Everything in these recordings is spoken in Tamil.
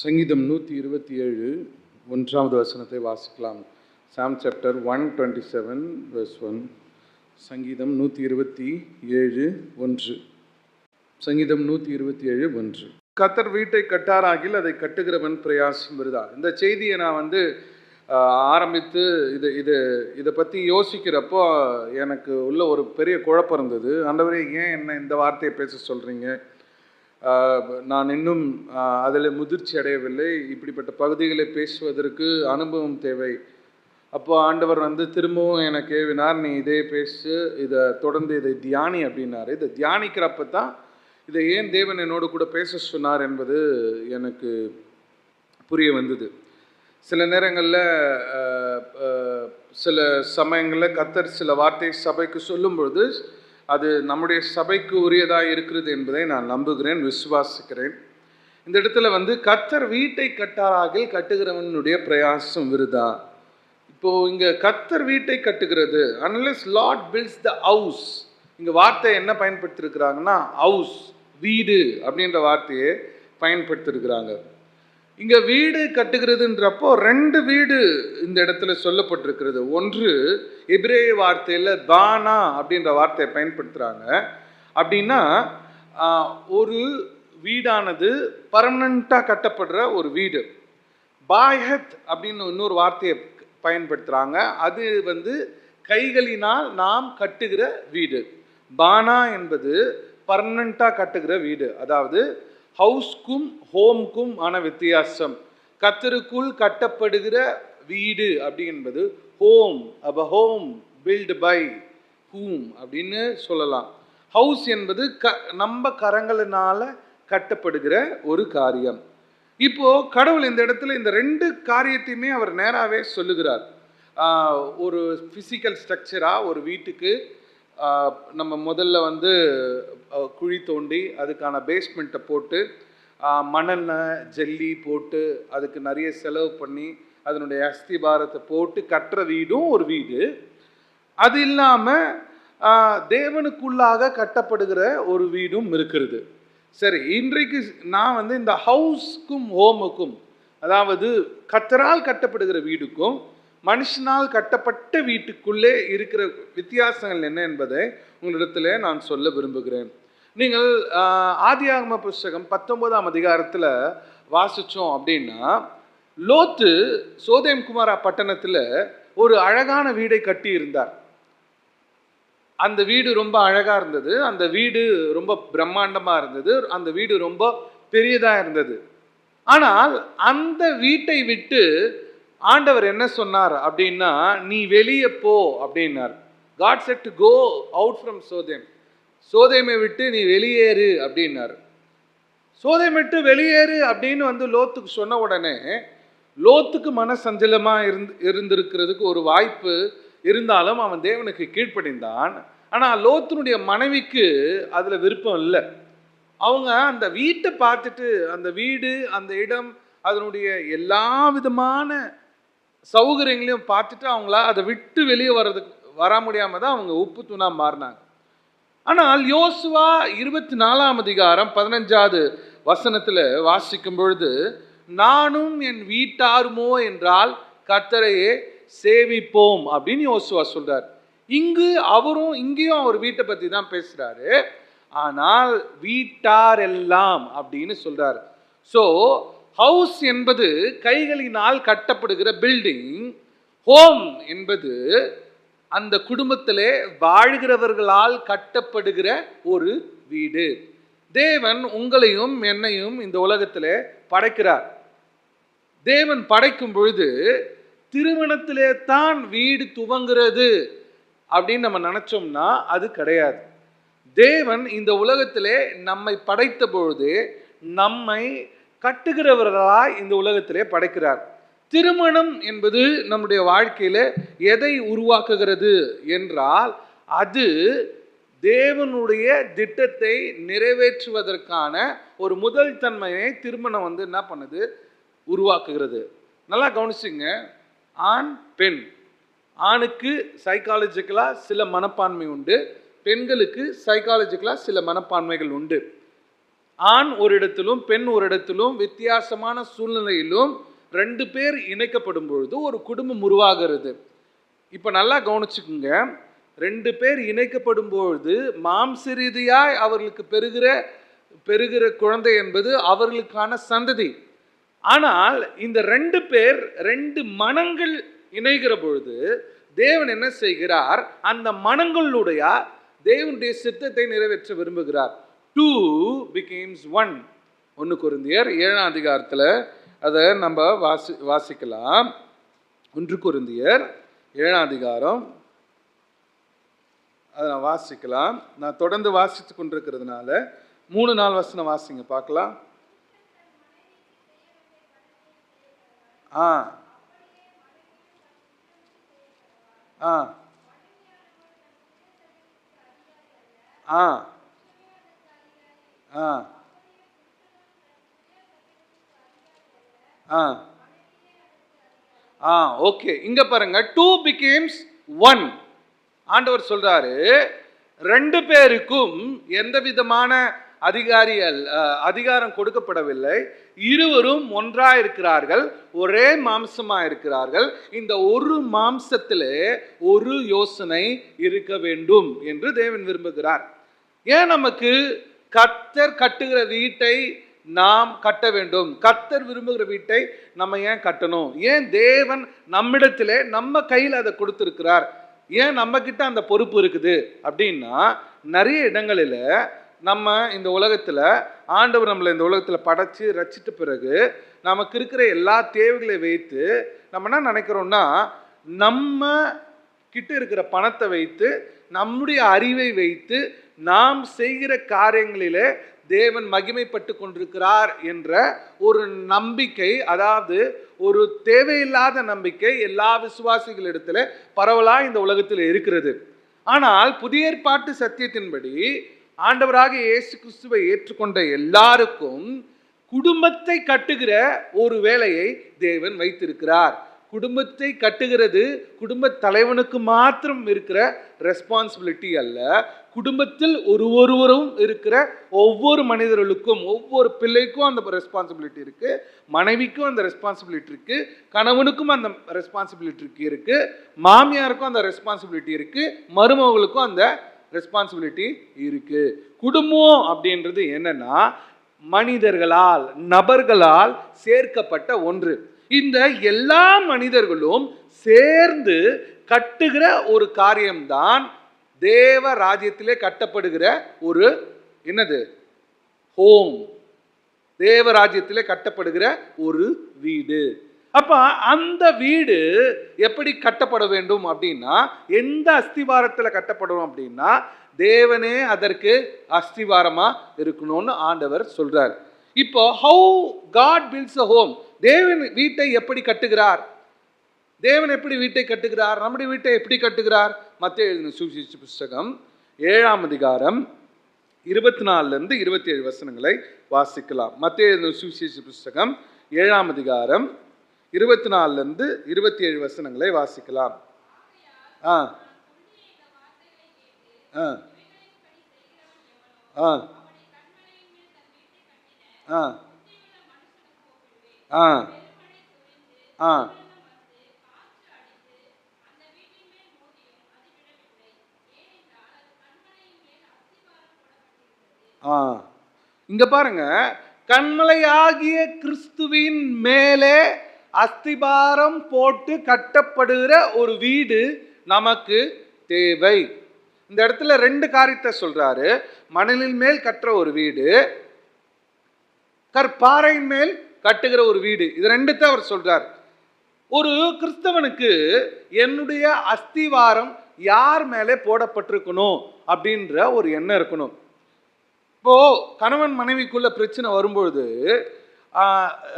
சங்கீதம் 127 ஒன்றாவது வசனத்தை வாசிக்கலாம். சாம் சாப்டர் 127 verse 1. சங்கீதம் 127 1. சங்கீதம் 127 1. கர்த்தர் வீட்டை கட்டாராகில் அதை கட்டுகிறவன் பிரயாசம் வருதா. இந்த செய்தியை நான் ஆரம்பித்து இதை பற்றி யோசிக்கிறப்போ எனக்கு உள்ள ஒரு பெரிய குழப்பம் இருந்தது. ஆண்டவரே, ஏன் என்ன இந்த வார்த்தையை பேச சொல்கிறீங்க? நான் இன்னும் அதில் முதிர்ச்சி அடையவில்லை. இப்படிப்பட்ட பகுதிகளை பேசுவதற்கு அனுபவம் தேவை. அப்போ ஆண்டவர் திரும்பவும் எனக்கு ஏவினார், நீ இதே பேசு, இதை தொடர்ந்து இதை தியானி அப்படின்னாரு. இதை தியானிக்கிறப்ப தான் இதை ஏன் தேவன் என்னோடு கூட பேச சொன்னார் என்பது எனக்கு புரிய வந்தது. சில நேரங்களில் சில சமயங்களில் கர்த்தர் சில வார்த்தை சபைக்கு சொல்லும் பொழுது அது நம்முடைய சபைக்கு உரியதாக இருக்கிறது என்பதை நான் நம்புகிறேன், விசுவாசிக்கிறேன். இந்த இடத்துல கர்த்தர் வீட்டை கட்டாராகில் கட்டுகிறவனுடைய பிரயாசம் விருதா. இப்போது இங்கே கர்த்தர் வீட்டை கட்டுகிறது, unless Lord builds the house. இங்கே வார்த்தை என்ன பயன்படுத்தியிருக்கிறாங்கன்னா ஹவுஸ், வீடு அப்படின்ற வார்த்தையை பயன்படுத்தியிருக்கிறாங்க. இங்கே வீடு கட்டுகிறதுன்றப்போ ரெண்டு வீடு இந்த இடத்துல சொல்லப்பட்டிருக்கிறது. ஒன்று எபிரேய வார்த்தையில் பானா அப்படின்ற வார்த்தையை பயன்படுத்துகிறாங்க. அப்படின்னா ஒரு வீடானது பர்மனண்ட்டாக கட்டப்படுற ஒரு வீடு. பாயத் அப்படின்னு இன்னொரு வார்த்தையை பயன்படுத்துகிறாங்க. அது கைகளினால் நாம் கட்டுகிற வீடு. பானா என்பது பர்மனண்ட்டாக கட்டுகிற வீடு. அதாவது ஹவுஸ்க்கும் ஹோம்க்கும் ஆன வித்தியாசம். கர்த்தருக்குள் கட்டப்படுகிற வீடு அப்படி என்பது ஹோம். அப்போ ஹோம் பில்ட் பை ஹூம் அப்படின்னு சொல்லலாம். ஹவுஸ் என்பது நம்ம கரங்களினால கட்டப்படுகிற ஒரு காரியம். இப்போ கடவுள் இந்த இடத்துல இந்த ரெண்டு காரியத்தையுமே அவர் நேராகவே சொல்லுகிறார். ஒரு ஃபிசிக்கல் ஸ்ட்ரக்சராக ஒரு வீட்டுக்கு நம்ம முதல்ல குழி தோண்டி அதுக்கான பேஸ்மெண்ட்டை போட்டு மணெண்ணெய் ஜல்லி போட்டு அதுக்கு நிறைய செலவு பண்ணி அதனுடைய அஸ்திபாரத்தை போட்டு கட்டுற வீடும் ஒரு வீடு. அது இல்லாமல் தேவனுக்குள்ளாக கட்டப்படுகிற ஒரு வீடும் இருக்கிறது. சரி, இன்றைக்கு நான் இந்த ஹவுஸ்க்கும் ஹோமுக்கும், அதாவது கர்த்தரால் கட்டப்படுகிற வீடுக்கும் மனுஷனால் கட்டப்பட்ட வீட்டுக்குள்ளே இருக்கிற வித்தியாசங்கள் என்ன என்பதை உங்களிடத்தில் நான் சொல்ல விரும்புகிறேன். நீங்கள் ஆதியாகம புஸ்தகம் 19ஆம் அதிகாரத்தில் வாசித்தோம் அப்படின்னா, லோத்து சோதேம் குமாரா பட்டணத்தில் ஒரு அழகான வீடை கட்டி இருந்தார். அந்த வீடு ரொம்ப அழகாக இருந்தது. அந்த வீடு ரொம்ப பிரம்மாண்டமாக இருந்தது. அந்த வீடு ரொம்ப பெரியதாக இருந்தது. ஆனால் அந்த வீட்டை விட்டு ஆண்டவர் என்ன சொன்னார் அப்படின்னா, நீ வெளியே போ அப்படின்னார். God said to go out from Sodom. சோதேமை விட்டு நீ வெளியேறு அப்படின்னார். சோதேமை விட்டு வெளியேறு அப்படின்னு லோத்துக்கு சொன்ன உடனே லோத்துக்கு மனசஞ்சலமாக இருந்திருக்கிறதுக்கு ஒரு வாய்ப்பு இருந்தாலும் அவன் தேவனுக்கு கீழ்ப்படிந்தான். ஆனால் லோத்தினுடைய மனைவிக்கு அதில் விருப்பம் இல்லை. அவங்க அந்த வீட்டை பார்த்துட்டு, அந்த வீடு, அந்த இடம், அதனுடைய எல்லா விதமான சௌகரியங்களையும் பார்த்துட்டு அவங்கள அதை விட்டு வெளியே வர முடியாமல் தான் அவங்க உப்பு தூணா மாறினாங்க. ஆனால் யோசுவா 24ஆம் அதிகாரம் 15வது வசனத்தில் வாசிக்கும் பொழுது, நானும் என் வீட்டாருமோ என்றால் கர்த்தரையே சேவிப்போம் அப்படின்னு யோசுவா சொல்றார். இங்கேயும் அவர் வீட்டை பற்றி தான் பேசுறாரு. ஆனால் வீட்டார் எல்லாம் அப்படின்னு சொல்றாரு. ஸோ ஹவுஸ் என்பது கைகளினால் கட்டப்படுகிற பில்டிங். ஹோம் என்பது அந்த குடும்பத்திலே வாழ்கிறவர்களால் கட்டப்படுகிற ஒரு வீடு. தேவன் உங்களையும் என்னையும் இந்த உலகத்திலே படைக்கிறார். தேவன் படைக்கும் பொழுது திருமணத்திலே தான் வீடு துவங்குறது அப்படின்னு நம்ம நினைச்சோம்னா அது கிடையாது. தேவன் இந்த உலகத்திலே நம்மை படைத்த பொழுது நம்மை கட்டுகிறவர்களாய் இந்த உலகத்திலே படைக்கிறார். திருமணம் என்பது நம்முடைய வாழ்க்கையில எதை உருவாக்குகிறது என்றால், அது தேவனுடைய திட்டத்தை நிறைவேற்றுவதற்கான ஒரு முதல் தன்மையை திருமணம் என்ன பண்ணுது, உருவாக்குகிறது. நல்லா கவனிச்சுங்க. ஆண் பெண், ஆணுக்கு சைக்காலஜிக்கலாக சில மனப்பான்மை உண்டு, பெண்களுக்கு சைக்காலஜிக்கலாக சில மனப்பான்மைகள் உண்டு. ஆண் ஒரு இடத்திலும் பெண் ஒரு இடத்திலும் வித்தியாசமான சூழ்நிலையிலும் 2 பேர் இணைக்கப்படும் பொழுது ஒரு குடும்பம் உருவாகிறது. இப்போ நல்லா கவனிச்சுக்குங்க, 2 பேர் இணைக்கப்படும் பொழுது மாம்ச ரீதியாய் அவர்களுக்கு பெறுகிற குழந்தை என்பது அவர்களுக்கான சந்ததி. ஆனால் இந்த 2 பேர் 2 மனங்கள் இணைகிற பொழுது தேவன் என்ன செய்கிறார்? அந்த மனங்களுடைய தேவனுடைய சித்தத்தை நிறைவேற்ற விரும்புகிறார். 2 becomes 1. 1 கொரிந்தியர் 7ஆம் அதிகாரத்தில் அதை நம்ம வாசிக்கலாம். 1 கொரிந்தியர் 7ஆம் அதிகாரம் அதை நான் வாசிக்கலாம். நான் தொடர்ந்து வாசித்து கொண்டிருக்கிறதுனால 3-4 வசனம் வாசிங்க பார்க்கலாம். ஆ ஆ ஆ ஆ ஆ ஆ ஓகே, இங்க பாருங்க, 2 becomes 1. ஆண்டவர் சொல்றாரு 2 பேருக்கும் எந்த விதமான அதிகாரம் கொடுக்கப்படவில்லை. இருவரும் ஒன்றாய் இருக்கிறார்கள், ஒரே மாம்சமா இருக்கிறார்கள். இந்த ஒரு மாம்சத்திலே ஒரு யோசனை இருக்க வேண்டும் என்று தேவன் விரும்புகிறார். ஏன் நமக்கு கர்த்தர் கட்டுகிற வீட்டை நாம் கட்ட வேண்டும்? கர்த்தர் விரும்புகிற வீட்டை நம்ம ஏன் கட்டணும்? ஏன் தேவன் நம்மிடத்திலே நம்ம கையில் அதை கொடுத்திருக்கிறார்? ஏன் நம்ம கிட்ட அந்த பொறுப்பு இருக்குது அப்படின்னா, நிறைய இடங்களில் நம்ம இந்த உலகத்தில் ஆண்டவர் நம்மளை இந்த உலகத்தில் படைச்சு ரச்சிட்ட பிறகு நமக்கு இருக்கிற எல்லா தேவைகளை வைத்து நம்ம என்ன நினைக்கிறோம்னா, நம்ம கிட்ட இருக்கிற பணத்தை வைத்து நம்முடைய அறிவை வைத்து நாம் செய்கிற காரியங்களிலே தேவன் மகிமைப்பட்டு கொண்டிருக்கிறார் என்ற ஒரு நம்பிக்கை, அதாவது ஒரு தேவையில்லாத நம்பிக்கை எல்லா விசுவாசிகளிடத்தில் பரவலாக இந்த உலகத்தில் இருக்கிறது. ஆனால் புதிய ஏற்பாட்டு சத்தியத்தின்படி ஆண்டவராக இயேசு கிறிஸ்துவை ஏற்றுக்கொண்ட எல்லாருக்கும் குடும்பத்தை கட்டுகிற ஒரு வேலையை தேவன் வைத்திருக்கிறார். குடும்பத்தை கட்டுகிறது குடும்ப தலைவனுக்கு மாத்திரம் இருக்கிற ரெஸ்பான்சிபிலிட்டி அல்ல. குடும்பத்தில் ஒருவரும் இருக்கிற ஒவ்வொரு மனிதர்களுக்கும், ஒவ்வொரு பிள்ளைக்கும் அந்த ரெஸ்பான்சிபிலிட்டி இருக்கு, மனைவிக்கும் அந்த ரெஸ்பான்சிபிலிட்டி இருக்கு, கணவனுக்கும் அந்த ரெஸ்பான்சிபிலிட்டி இருக்கு, மாமியாருக்கும் அந்த ரெஸ்பான்சிபிலிட்டி இருக்கு, மருமகளுக்கும் அந்த ரெஸ்பான்சிபிலிட்டி இருக்கு. குடும்பம் அப்படின்றது என்னன்னா, மனிதர்களால், நபர்களால் சேர்க்கப்பட்ட ஒன்று. இந்த எல்லா மனிதர்களும் சேர்ந்து கட்டுகிற ஒரு காரியம்தான் தேவ ராஜ்யத்திலே கட்டப்படுகிற ஒரு என்னது ஹோம், தேவ ராஜ்யத்திலே கட்டப்படுகிற ஒரு வீடு. அப்ப அந்த வீடு எப்படி கட்டப்பட வேண்டும் அப்படின்னா, எந்த அஸ்திவாரத்தில் கட்டப்படும் அப்படின்னா, தேவனே அதற்கு அஸ்திவாரமா இருக்கணும்னு ஆண்டவர் சொல்றார். இப்போ how God builds a home, தேவன் வீட்டை எப்படி கட்டுகிறார்? தேவன் எப்படி வீட்டை கட்டுகிறார்? நம்முடைய வீட்டை எப்படி கட்டுகிறார்? மத்தேயு எழுதின சுவிசேஷ புஸ்தகம் 7ஆம் அதிகாரம் 24 27 வசனங்களை வாசிக்கலாம். மத்தேயு எழுதின சுவிசேஷ புஸ்தகம் 7ஆம் அதிகாரம் 24 27 வசனங்களை வாசிக்கலாம். ஆ ஆ ஆ ஆ ஆ ஆ ஆ இங்க பாருங்க, கண்மலையாகிய கிறிஸ்துவின் மேலே அஸ்திபாரம் போட்டு கட்டப்படுகிற ஒரு வீடு நமக்கு தேவை. இந்த இடத்துல 2 காரியத்தை சொல்றாரு. மணலின் மேல் கட்டுற ஒரு வீடு, கற்பாறையின் மேல் கட்டுகிற ஒரு வீடு. இது 2த்தை அவர் சொல்றார். ஒரு கிறிஸ்தவனுக்கு என்னுடைய அஸ்திவாரம் யார் மேலே போடப்பட்டிருக்கணும் அப்படின்ற ஒரு எண்ணம் இருக்கணும். இப்போ கணவன் மனைவிக்குள்ள பிரச்சனை வரும்பொழுது,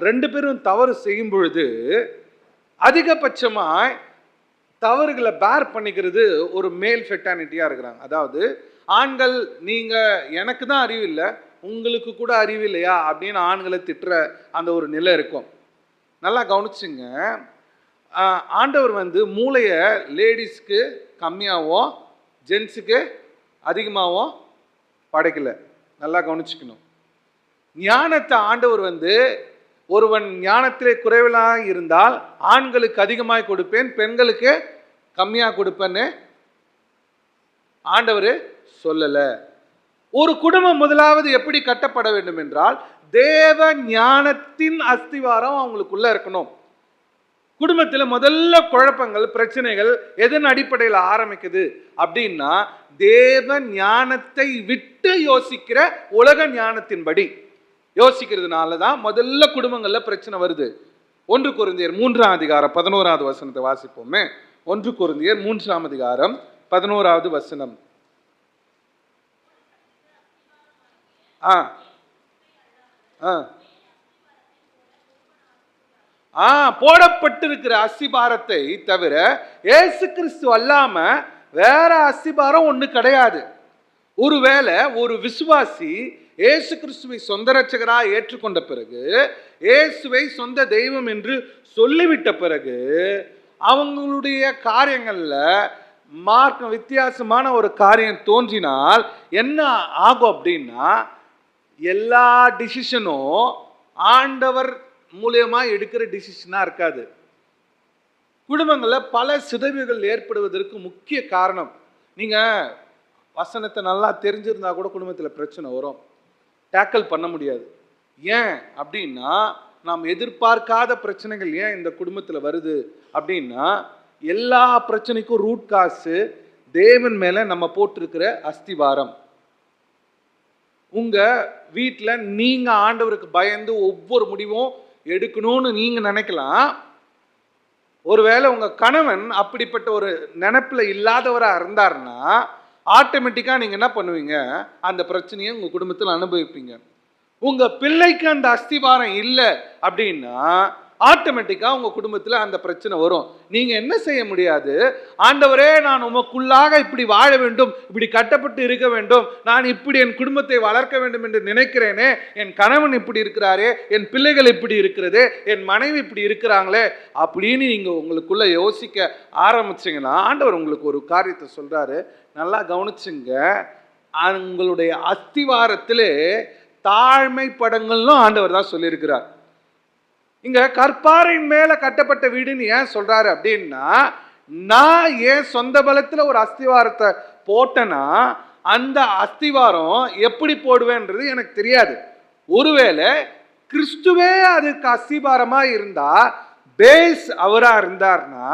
2 பேரும் தவறு செய்யும் பொழுது அதிகபட்சமாய் தவறுகளை பேர் பண்ணிக்கிறது ஒரு மேல் ஃபெட்டானிட்டியா இருக்கிறாங்க. அதாவது ஆண்கள், நீங்க எனக்கு தான் அறிவு இல்லை, உங்களுக்கு கூட அறிவு இல்லையா அப்படின்னு ஆண்களை திட்டுற அந்த ஒரு நிலை இருக்கும். நல்லா கவனிச்சுங்க, ஆண்டவர் மூளையை லேடிஸ்க்கு கம்மியாகவும் ஜென்ஸுக்கு அதிகமாகவும் படைக்கல. நல்லா கவனிச்சுக்கணும். ஞானத்தை ஆண்டவர் ஒருவன் ஞானத்திலே குறைவிலாக இருந்தால் ஆண்களுக்கு அதிகமாய் கொடுப்பேன், பெண்களுக்கு கம்மியாக கொடுப்பேன்னு ஆண்டவர் சொல்லல. ஒரு குடும்பம் முதலாவது எப்படி கட்டப்பட வேண்டும் என்றால் தேவ ஞானத்தின் அஸ்திவாரம் அவங்களுக்குள்ள இருக்கணும். குடும்பத்தில் முதல்ல குழப்பங்கள், பிரச்சனைகள் எதன் அடிப்படையில் ஆரம்பிக்குது அப்படின்னா தேவ ஞானத்தை விட்டு யோசிக்கிற உலக ஞானத்தின்படி யோசிக்கிறதுனால தான் முதல்ல குடும்பங்கள்ல பிரச்சனை வருது. 1 கொரிந்தியர் 3ஆம் அதிகாரம் 11வது வசனத்தை வாசிப்போமே. 1 கொரிந்தியர் 3ஆம் அதிகாரம் 11வது வசனம். போடப்பட்டிருக்கிற அஸ்திபாரத்தை தவிர இயேசு கிறிஸ்து அல்லாம வேற அஸ்திபாரம் ஒண்ணு கிடையாது. ஒருவேளை ஒரு விசுவாசி இயேசு கிறிஸ்துவை சொந்த இரட்சகராக ஏற்றுக்கொண்ட பிறகு, இயேசுவை சொந்த தெய்வம் என்று சொல்லிவிட்ட பிறகு, அவங்களுடைய காரியங்கள்ல வித்தியாசமான ஒரு காரியம் தோன்றினால் என்ன ஆகும் அப்படின்னா, எல்லா டிசிஷனும் ஆண்டவர் மூலியமா எடுக்கிற டிசிஷனா இருக்காது. குடும்பங்களில் பல சிதைவுகள் ஏற்படுவதற்கு முக்கிய காரணம், நீங்க வசனத்தை நல்லா தெரிஞ்சிருந்தா கூட குடும்பத்தில் பிரச்சனை வரும், டேக்கிள் பண்ண முடியாது. ஏன் அப்படின்னா நாம் எதிர்பார்க்காத பிரச்சனைகள் ஏன் இந்த குடும்பத்தில் வருது அப்படின்னா, எல்லா பிரச்சனைக்கும் ரூட் காசு தேவன் மேல நம்ம போட்டிருக்கிற அஸ்திவாரம். உங்க வீட்டில் நீங்க ஆண்டவருக்கு பயந்து ஒவ்வொரு முடிவும் எடுக்கணும்னு நீங்க நினைக்கலாம். ஒருவேளை உங்க கணவன் அப்படிப்பட்ட ஒரு நினைப்புல இல்லாதவராக இருந்தாருன்னா ஆட்டோமேட்டிக்காக நீங்கள் என்ன பண்ணுவீங்க, அந்த பிரச்சனையை உங்கள் குடும்பத்தில் அனுபவிப்பீங்க. உங்கள் பிள்ளைக்கு அந்த அஸ்திவாரம் இல்லை அப்படின்னா ஆட்டோமேட்டிக்காக உங்கள் குடும்பத்தில் அந்த பிரச்சனை வரும். நீங்கள் என்ன செய்ய முடியாது, ஆண்டவரே நான் உமக்குள்ளாக இப்படி வாழ வேண்டும், இப்படி கட்டப்பட்டு இருக்க வேண்டும், நான் இப்படி என் குடும்பத்தை வளர்க்க வேண்டும் என்று நினைக்கிறேனே, என் கணவன் இப்படி இருக்கிறாரே, என் பிள்ளைகள் இப்படி இருக்கிறதே, என் மனைவி இப்படி இருக்கிறாங்களே அப்படின்னு நீங்கள் உங்களுக்குள்ள யோசிக்க ஆரம்பிச்சிங்கன்னா ஆண்டவர் உங்களுக்கு ஒரு காரியத்தை சொல்கிறாரு, நல்லா கவனிச்சுங்க. உங்களுடைய அஸ்திவாரத்திலே தாழ்மை படங்கள்னு ஆண்டவர் தான் சொல்லியிருக்கிறார். இங்க கற்பாறையின் மேல கட்டப்பட்ட வீடுன்னு ஏன் சொல்றாரு அப்படின்னா, நான் ஏன் சொந்த பலத்துல ஒரு அஸ்திவாரத்தை போட்டேன்னா அந்த அஸ்திவாரம் எப்படி போடுவேன்றது எனக்கு தெரியாது. ஒருவேளை கிறிஸ்துவே அதுக்கு அஸ்திவாரமா இருந்தா, பேஸ் அவரா இருந்தார்னா,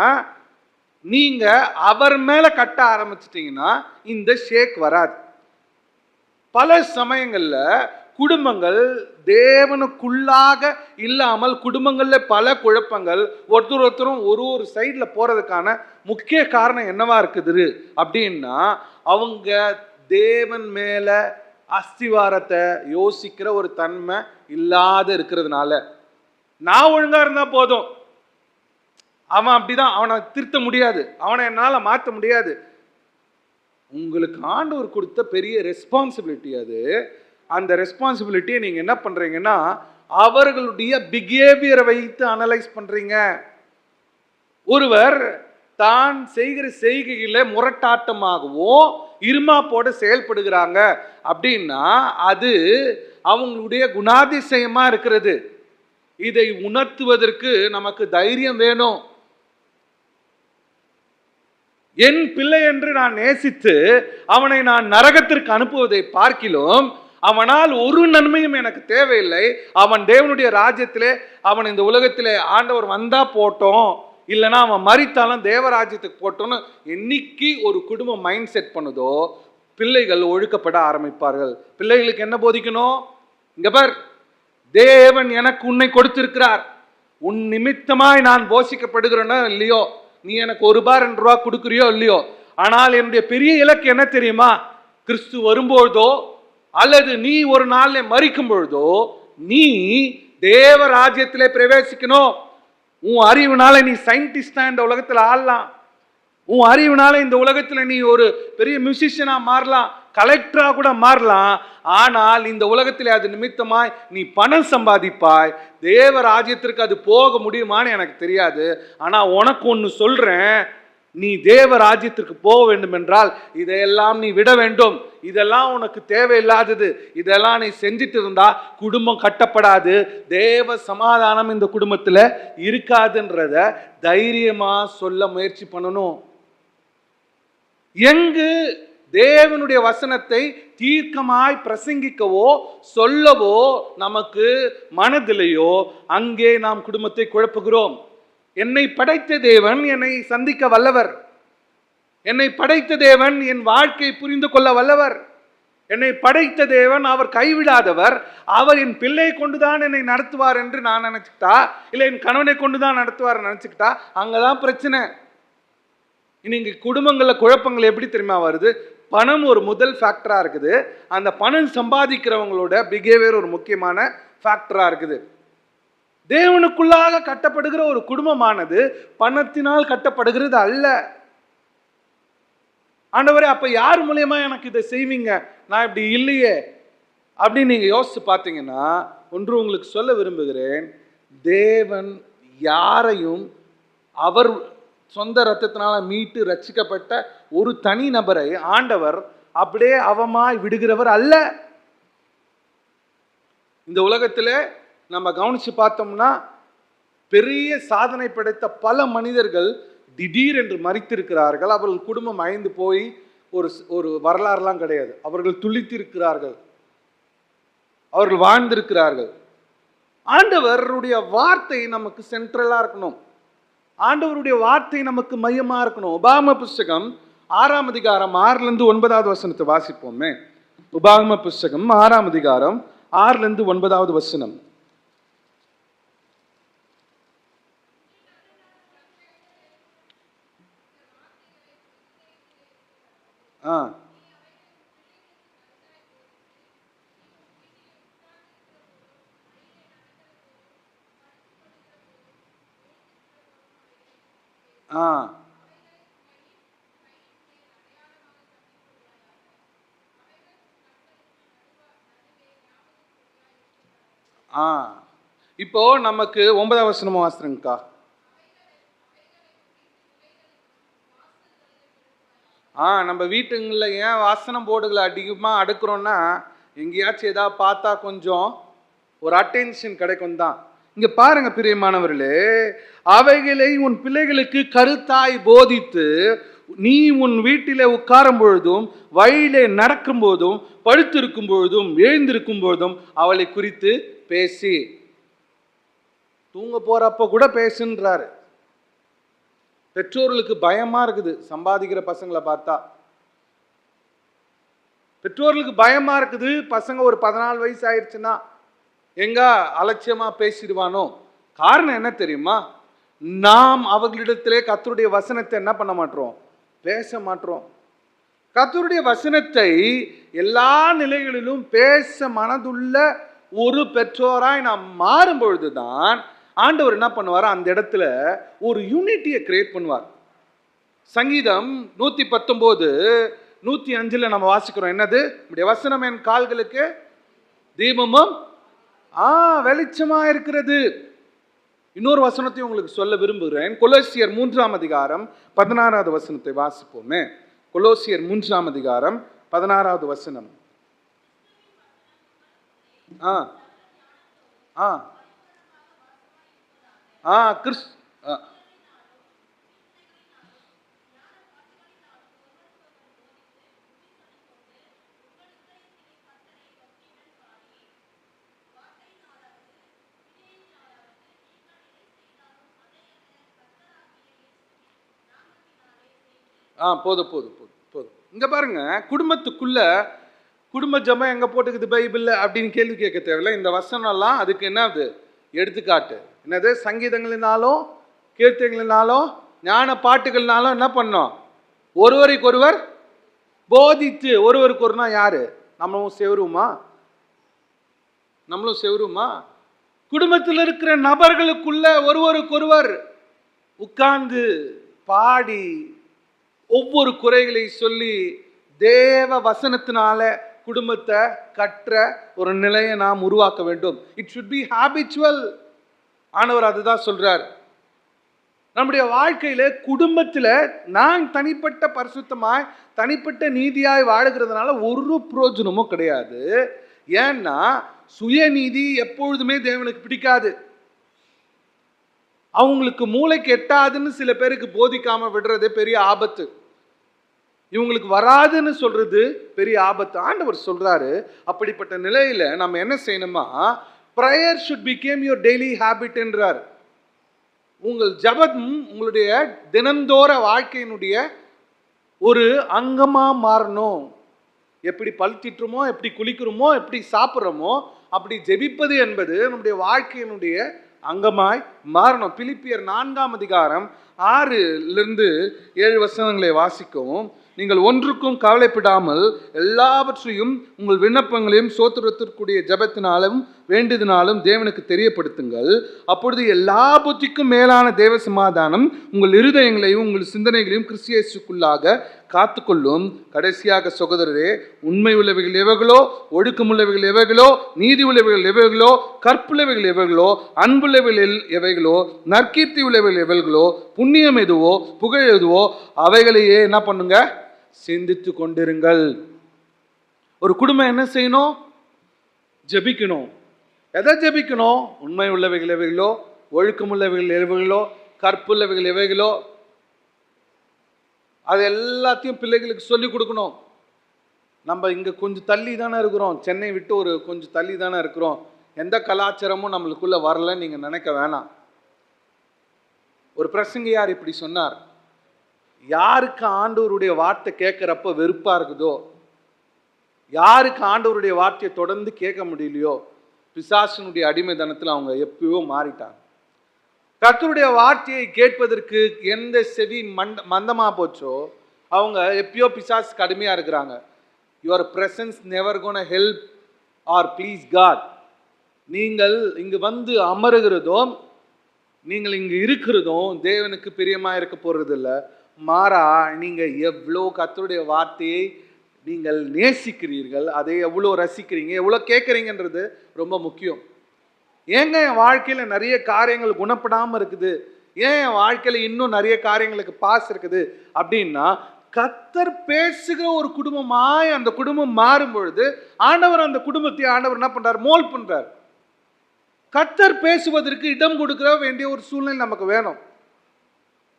நீங்க அவர் மேல கட்ட ஆரம்பிச்சிட்டீங்கன்னா இந்த ஷேக் வராது. பல சமயங்கள்ல குடும்பங்கள் தேவனுக்குள்ளாக இல்லாமல் குடும்பங்கள்ல பல குழப்பங்கள், ஒருத்தரும் ஒரு சைட்ல போறதுக்கான முக்கிய காரணம் என்னவா இருக்குது அப்படின்னா, அவங்க தேவன் மேல அஸ்திவாரத்தை யோசிக்கிற ஒரு தன்மை இல்லாத இருக்கிறதுனால. நான் ஒழுங்கா இருந்தா போதும், அவன் அப்படிதான், அவனை திருத்த முடியாது, அவனை என்னால் மாற்ற முடியாது. உங்களுக்கு ஆண்டவர் கொடுத்த பெரிய ரெஸ்பான்சிபிலிட்டி அது. அந்த ரெஸ்பான்சிபிலிட்டியை நீங்கள் என்ன பண்ணுறீங்கன்னா அவர்களுடைய பிஹேவியரை வைத்து அனலைஸ் பண்ணுறீங்க. ஒருவர் தான் செய்கிற செய்கைகளை முரட்டாட்டமாகவோ இருமாப்போட செயல்படுகிறாங்க அப்படின்னா அது அவங்களுடைய குணாதிசயமாக இருக்கிறது. இதை உணர்த்துவதற்கு நமக்கு தைரியம் வேணும். என் பிள்ளை என்று நான் நேசித்து அவனை நான் நரகத்திற்கு அனுப்புவதை பார்க்கிலும் அவனால் ஒரு நன்மையும் எனக்கு தேவையில்லை, அவன் தேவனுடைய ராஜ்யத்திலே, அவன் இந்த உலகத்திலே ஆண்டவர் வந்தா போட்டோம், இல்லைன்னா அவன் மரித்தாலும் தேவராஜ்யத்துக்கு போட்டோன்னு என்னைக்கு ஒரு குடும்பம் மைண்ட் செட் பண்ணுதோ பிள்ளைகள் ஒழுக்கப்பட ஆரம்பிப்பார்கள். பிள்ளைகளுக்கு என்ன போதிக்கணும், இங்க பார், தேவன் எனக்கு உன்னை கொடுத்திருக்கிறார், உன் நிமித்தமாய் நான் போஷிக்கப்படுகிறேனோ இல்லையோ, நீ எனக்கு ₹1 2 கொடுக்குறியோ இல்லையோ, ஆனால் என்னுடைய பெரிய இலக்கு என்ன தெரியுமா, கிறிஸ்து வரும்பொழுதோ அல்லது நீ ஒரு நாள்ல மரிக்கும் பொழுதோ நீ தேவ ராஜ்யத்திலே பிரவேசிக்கணும். உன் அறிவுனால நீ சயின்டிஸ்டா இந்த உலகத்தில் ஆடலாம், உன் அறிவுனால இந்த உலகத்தில் நீ ஒரு பெரிய மியூசிஷியனா மாறலாம், கலெக்டரா கூட மாறலாம். ஆனால் இந்த உலகத்தில் அது நிமித்தமாய் நீ பணம் சம்பாதிப்பாய், தேவ ராஜ்யத்திற்கு அது போக முடியுமான்னு எனக்கு தெரியாது. ஆனால் உனக்கு ஒன்று சொல்றேன், நீ தேவ ராஜ்யத்திற்கு போக வேண்டும் என்றால் இதையெல்லாம் நீ விட வேண்டும். இதெல்லாம் உனக்கு தேவையில்லாதது. இதெல்லாம் நீ செஞ்சிட்டு இருந்தா குடும்பம் கட்டப்படாது, தேவ சமாதானம் இந்த குடும்பத்துல இருக்காதுன்றத தைரியமா சொல்ல முயற்சி பண்ணணும். எங்கு தேவனுடைய வசனத்தை தீர்க்கமாய் பிரசங்கிக்கவோ சொல்லவோ நமக்கு மனதிலேயோ அங்கே நாம் குடும்பத்தை குழப்புகிறோம். என்னை படைத்த தேவன் என்னை சந்திக்க வல்லவர். என்னை படைத்த தேவன் என் வாழ்க்கை புரிந்து கொள்ள வல்லவர். என்னை படைத்த தேவன் அவர் கைவிடாதவர். அவர் என் பிள்ளை கொண்டுதான் என்னை நடத்துவார் என்று நான் நினைச்சுக்கிட்டா, இல்லை என் கணவனை கொண்டுதான் நடத்துவார் நினைச்சுக்கிட்டா, அங்கதான் பிரச்சனை. இன்னைக்கு குடும்பங்களில் குழப்பங்கள் எப்படி தெரியுமா வருது? பணம் ஒரு முதல் ஃபேக்டரா இருக்குது. அந்த பணம் சம்பாதிக்கிறவங்களோட பிஹேவியர் ஒரு முக்கியமான ஃபேக்டரா இருக்குது. தேவனுக்குள்ளாக கட்டப்படுகிற ஒரு குடும்பமானது பணத்தினால் கட்டப்படுகிறது அல்ல. ஆண்டவரே, அப்ப யார் மூலியமா எனக்கு இதை செய்வீங்க? நான் இப்படி இல்லையே அப்படின்னு நீங்க யோசிச்சு பார்த்தீங்கன்னா, ஒன்று உங்களுக்கு சொல்ல விரும்புகிறேன். தேவன் யாரையும் அவர் சொந்த ரத்தத்தினால மீட்டு ரட்சிக்கப்பட்ட ஒரு தனி நபரை ஆண்டவர் அப்படியே அவமாய் விடுகிறவர் அல்ல. இந்த உலகத்தில் நம்ம கவனிச்சு பார்த்தோம்னா பெரிய சாதனை படைத்த பல மனிதர்கள் திடீரென்று மரித்திருக்கிறார்கள். அவர்கள் குடும்பம் அழிந்து போய் ஒரு வரலாறுலாம் கிடையாது. அவர்கள் துளித்திருக்கிறார்கள், அவர்கள் வாழ்ந்திருக்கிறார்கள். ஆண்டவருடைய வார்த்தை நமக்கு சென்ட்ரலா இருக்கணும். ஆண்டவருடைய வார்த்தை நமக்கு மையமா இருக்கணும். உபாகம புஸ்தகம் 6ஆம் அதிகாரம் 6-9 வசனத்தை வாசிப்போமே. உபாகம புஸ்தகம் 6ஆம் அதிகாரம் 6-9 வசனம். இப்போ நமக்கு 9 வசனமும் வாசிருங்கக்கா. நம்ம வீட்டுங்களில் ஏன் வாசனம் போர்டுகளை அதிகமாக அடுக்கிறோன்னா, எங்கேயாச்சும் ஏதாவது பார்த்தா கொஞ்சம் ஒரு அட்டென்ஷன் கிடைக்கும் தான். இங்க பாருங்க பிரியமானவர்களே, அவைகளை உன் பிள்ளைகளுக்கு கருத்தாய் போதித்து, நீ உன் வீட்டிலே உட்காரும் பொழுதும், வழியிலே நடக்கும் போதும், படுத்திருக்கும் பொழுதும், எழுந்திருக்கும் பொழுதும் அவளை குறித்து பேசி. தூங்க போறப்ப கூட பேசுன்றாரு. பெற்றோர்களுக்கு பயமா இருக்குது சம்பாதிக்கிற பசங்களை பார்த்தா. பெற்றோர்களுக்கு பயமா இருக்குது. பசங்க ஒரு 14 வயசு ஆயிடுச்சுன்னா எங்க அலட்சியமா பேசிடுவானோ. காரணம் என்ன தெரியுமா? நாம் அவர்களிடத்திலே கர்த்தருடைய வசனத்தை என்ன பண்ண மாட்டோம், பேச மாட்டோம். கர்த்தருடைய வசனத்தை எல்லா நிலைகளிலும் பேச மனதுள்ள ஒரு பெற்றோராய் நாம் மாறும் பொழுதுதான் ஆண்டவர் என்ன பண்ணுவார், அந்த இடத்துல ஒரு யூனிட்டியை கிரியேட் பண்ணுவார். சங்கீதம் 119 105 நம்ம வாசிக்கிறோம். என்னது? இப்படி வசனம் என் கால்களுக்கு தீபமும் வெளிச்சமா இருக்கிறது. இன்னொரு வசனத்தையும் உங்களுக்கு சொல்ல விரும்புகிறேன். கொலோசியர் 3ஆம் அதிகாரம் 16வது வசனத்தை வாசிப்போமே. கொலோசியர் 3ஆம் அதிகாரம் 16வது வசனம். போதும். இங்க பாருங்க, குடும்பத்துக்குள்ள குடும்ப ஜபம் எங்க போட்டுக்குது பைபிள்ல அப்படின்னு கேள்வி கேட்க தேவையில்லை. இந்த வசனம்லாம் அதுக்கு என்னது எடுத்துக்காட்டு. என்னது? சங்கீதங்களினாலும் கீர்த்தனைகளினாலும் ஞான பாட்டுகள்னாலும் என்ன பண்ணோம், ஒருவருக்கொருவர் போதித்து. ஒருவருக்கு ஒருனா யாரு? நம்மளும் செவருமா? குடும்பத்தில் இருக்கிற நபர்களுக்குள்ள ஒருவருக்கொருவர் உட்கார்ந்து பாடி ஒவ்வொரு குறைகளை சொல்லி தேவ வசனத்தினால குடும்பத்தை கற்ற ஒரு நிலையை நாம் உருவாக்க வேண்டும். It should be habitual. ஆண்டவர் அதுதான் சொல்றார். நம்முடைய வாழ்க்கையில குடும்பத்துல நான் தனிப்பட்ட பரிசுத்தமாய் தனிப்பட்ட நீதியாய் வாழுகிறதுனால ஒரு பிரயோஜனமும் கிடையாது. ஏன்னா சுயநீதி எப்பொழுதுமே தேவனுக்கு பிடிக்காது. அவங்களுக்கு மூளைக்கு எட்டாதுன்னு சில பேருக்கு போதிக்காம விடுறது பெரிய ஆபத்து. இவங்களுக்கு வராதுன்னு சொல்றது பெரிய ஆபத்து. ஆண்டவர் சொல்றாரு, அப்படிப்பட்ட நிலையில நம்ம என்ன செய்யணுமா, prayer should become your daily habit என்றார். உங்கள் ஜெபம் உங்களுடைய தினந்தோற வாழ்க்கையினுடைய ஒரு அங்கமா மாறணும். எப்படி பல் திட்டுறோமோ, எப்படி குளிக்கிறோமோ, எப்படி சாப்பிட்றோமோ, அப்படி ஜெபிப்பது என்பது நம்முடைய வாழ்க்கையினுடைய அங்கமாய் மாறணும். பிலிப்பியர் 4ஆம் அதிகாரம் 6-7 வசனங்களை வாசிக்கவும். நீங்கள் ஒன்றுக்கும் கவலைப்படாமல் எல்லாவற்றையும் உங்கள் விண்ணப்பங்களையும் சோத்திரத்திற்குரிய ஜெபத்தினாலும் வேண்டியதினாலும் தேவனுக்கு தெரியப்படுத்துங்கள். அப்பொழுது எல்லா புத்திக்கும் மேலான தேவ சமாதானம் உங்கள் இருதயங்களையும் உங்கள் சிந்தனைகளையும் கிறிஸ்து இயேசுக்குள்ளாக காத்துக்கொள்ளும். கடைசியாக சகோதரரே, உண்மை உள்ளவைகள் எவைகளோ, ஒழுக்கமுள்ளவைகள் எவைகளோ, நீதி உள்ளவைகள் எவைகளோ, கற்புள்ளவைகள் எவைகளோ, அன்புள்ளவைகள் எவைகளோ, நற்கீர்த்தி உள்ளவைகள் எவைகளோ, புண்ணியம் எதுவோ, புகழ் எதுவோ, அவைகளையே என்ன பண்ணுங்க, சிந்தித்து கொண்டிருங்கள். ஒரு குடும்பம் என்ன செய்யணும்? ஜெபிக்கணும். எதை ஜெபிக்கணும்? உண்மை உள்ளவைகள் எவைகளோ, ஒழுக்கம் உள்ளவைகள் எவைகளோ, கற்புள்ளவைகள் எவைகளோ, அது எல்லாத்தையும் பிள்ளைகளுக்கு சொல்லிக் கொடுக்கணும். நம்ம இங்கே கொஞ்சம் தள்ளி தானே இருக்கிறோம், சென்னை விட்டு ஒரு கொஞ்சம் தள்ளி தானே இருக்கிறோம், எந்த கலாச்சாரமும் நம்மளுக்குள்ள வரலன்னு நீங்கள் நினைக்க வேணாம். ஒரு பிரசங்கியார் இப்படி சொன்னார், யாருக்கு ஆண்டவருடைய வார்த்தை கேட்குறப்ப வெறுப்பாக இருக்குதோ, யாருக்கு ஆண்டவருடைய வார்த்தையை தொடர்ந்து கேட்க முடியலையோ, பிசாசினுடைய அடிமைத்தனத்தில் அவங்க எப்பயோ மாறிட்டாங்க. கர்த்தருடைய வார்த்தையை கேட்பதற்கு எந்த செவி மந்தமாக போச்சோ அவங்க எப்பயோ பிசாசுக்கு அடிமையாக இருக்கிறாங்க. Your presence never gonna help or please God. நீங்கள் இங்கு வந்து அமருகிறதும் நீங்கள் இங்கு இருக்கிறதும் தேவனுக்கு பிரியமாக இருக்க போகிறது இல்லை. மாறா நீங்கள் எவ்வளோ கர்த்தருடைய வார்த்தையை நீங்கள் நேசிக்கிறீர்கள், அதை எவ்வளோ ரசிக்கிறீங்க, எவ்வளோ கேட்குறீங்கன்றது ரொம்ப முக்கியம். ஏங்க என் வாழ்க்கையில் நிறைய காரியங்கள் குணப்படாமல் இருக்குது, ஏன் என் வாழ்க்கையில் இன்னும் நிறைய காரியங்களுக்கு பாஸ் இருக்குது அப்படின்னா, கர்த்தர் பேசுகிற ஒரு குடும்பமாய் அந்த குடும்பம் மாறும் பொழுது ஆண்டவர் அந்த குடும்பத்தை ஆண்டவர் என்ன பண்றார், மோல்ட் பண்றார். கர்த்தர் பேசுவதற்கு இடம் கொடுக்கிற வேண்டிய ஒரு சூழ்நிலை நமக்கு வேணும்.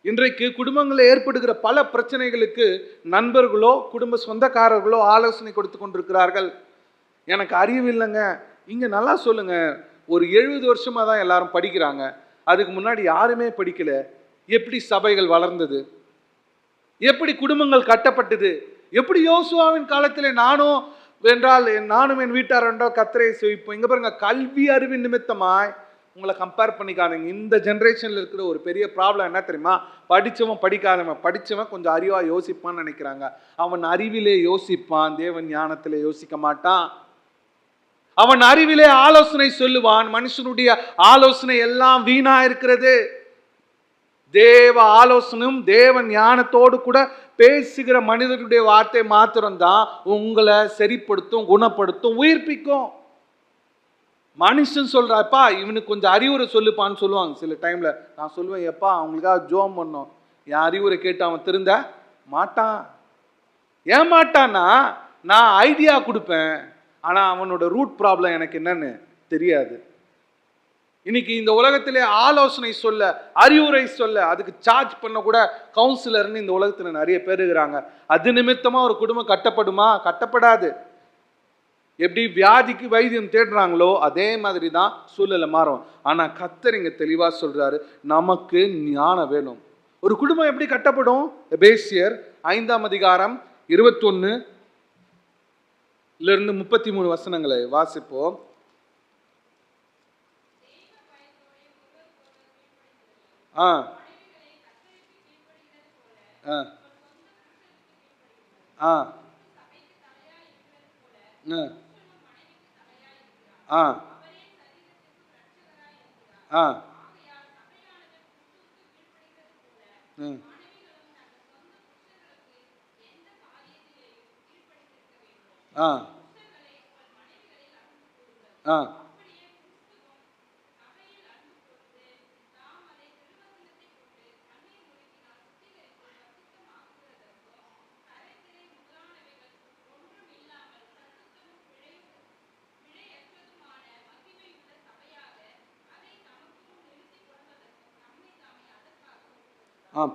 இன்றைக்கு குடும்பங்களில் ஏற்படுகிற பல பிரச்சனைகளுக்கு நண்பர்களோ குடும்ப சொந்தக்காரர்களோ ஆலோசனை கொடுத்து கொண்டிருக்கிறார்கள். எனக்கு அறிவு இல்லைங்க, இங்கே நல்லா சொல்லுங்க, ஒரு 70 வருஷமாக தான் எல்லாரும் படிக்கிறாங்க, அதுக்கு முன்னாடி யாருமே படிக்கல, எப்படி சபைகள் வளர்ந்தது, எப்படி குடும்பங்கள் கட்டப்பட்டது, எப்படி யோசுவாவின் காலத்தில் நானும் என் வீட்டார் என்றால் கர்த்தரை சேவிப்போம். இங்கே பாருங்க, கல்வி அறிவின் நிமித்தமாய் உங்களை கம்பேர் பண்ணிக்காதீங்க. இந்த ஜென்ரேஷனில் இருக்கிற ஒரு பெரிய ப்ராப்ளம் என்ன தெரியுமா, படித்தவன் படிக்காதவன், படித்தவன் கொஞ்சம் அறிவாக யோசிப்பான்னு நினைக்கிறாங்க. அவன் அறிவிலே யோசிப்பான், தேவன் ஞானத்திலே யோசிக்க மாட்டான். அவன் அறிவிலே ஆலோசனை சொல்லுவான், மனுஷனுடைய ஆலோசனை எல்லாம் வீணா இருக்கிறது. தேவ ஆலோசனையும் தேவன் ஞானத்தோடு கூட பேசுகிற மனிதனுடைய வார்த்தை மாத்திரம்தான் உங்களை சரிப்படுத்தும், குணப்படுத்தும், உயிர்ப்பிக்கும். மனுஷன் சொல்றாப்பா இவனுக்கு கொஞ்சம் அறிவுரை சொல்லுப்பான்னு சொல்லுவாங்க. சில டைம்ல நான் சொல்லுவேன், எப்பா அவங்களுக்காக ஜோம் பண்ணோம், என் அறிவுரை கேட்டு அவன் திருந்த மாட்டான். ஏன் மாட்டான்னா, நான் ஐடியா கொடுப்பேன், ஆனா அவனோட ரூட் ப்ராப்ளம் எனக்கு என்னன்னு தெரியாது. இன்னைக்கு இந்த உலகத்திலே ஆலோசனை சொல்ல, அறிவுரை சொல்ல, அதுக்கு சார்ஜ் பண்ண கூட கவுன்சிலர்னு இந்த உலகத்துல நிறைய பேர் இருக்கிறாங்க. அது நிமித்தமா ஒரு குடும்பம் கட்டப்படுமா? கட்டப்படாது. எப்படி வியாதிக்கு வைத்தியம் தேடுறாங்களோ அதே மாதிரி தான் சூழ்நிலை மாறும். ஆனா கர்த்தர் இங்க தெளிவா சொல்றாரு, நமக்கு ஞானம் வேணும். ஒரு குடும்பம் எப்படி கட்டப்படும்? எபேசியர் 5ஆம் அதிகாரம் 21-33 வசனங்களை வாசிப்போம். ஆ ஆ ஆ ஆ ஆ ஆ ஆ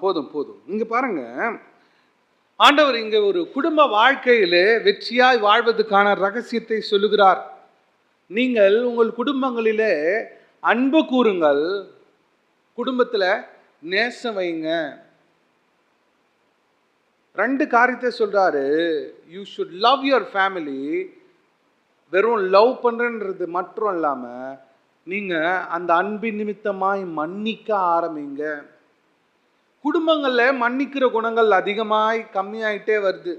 போதும் போதும். இங்க பாருங்க, ஆண்டவர் இங்க ஒரு குடும்ப வாழ்க்கையிலே வெற்றியாய் வாழ்வதற்கான ரகசியத்தை சொல்லுகிறார். நீங்கள் உங்கள் குடும்பங்களிலே அன்பு கூறுங்கள், குடும்பத்துல நேசம் வைங்க. 2 காரியத்தை சொல்றாரு. You should love your family. வெறும் லவ் பண்றன்றது மட்டும் இல்லாம நீங்க அந்த அன்பின் நிமித்தமாய் மன்னிக்க ஆரம்பிங்க. குடும்பங்கள்ல மன்னிக்கிற குணங்கள் அதிகமாய் கம்மியாயிட்டே வருது.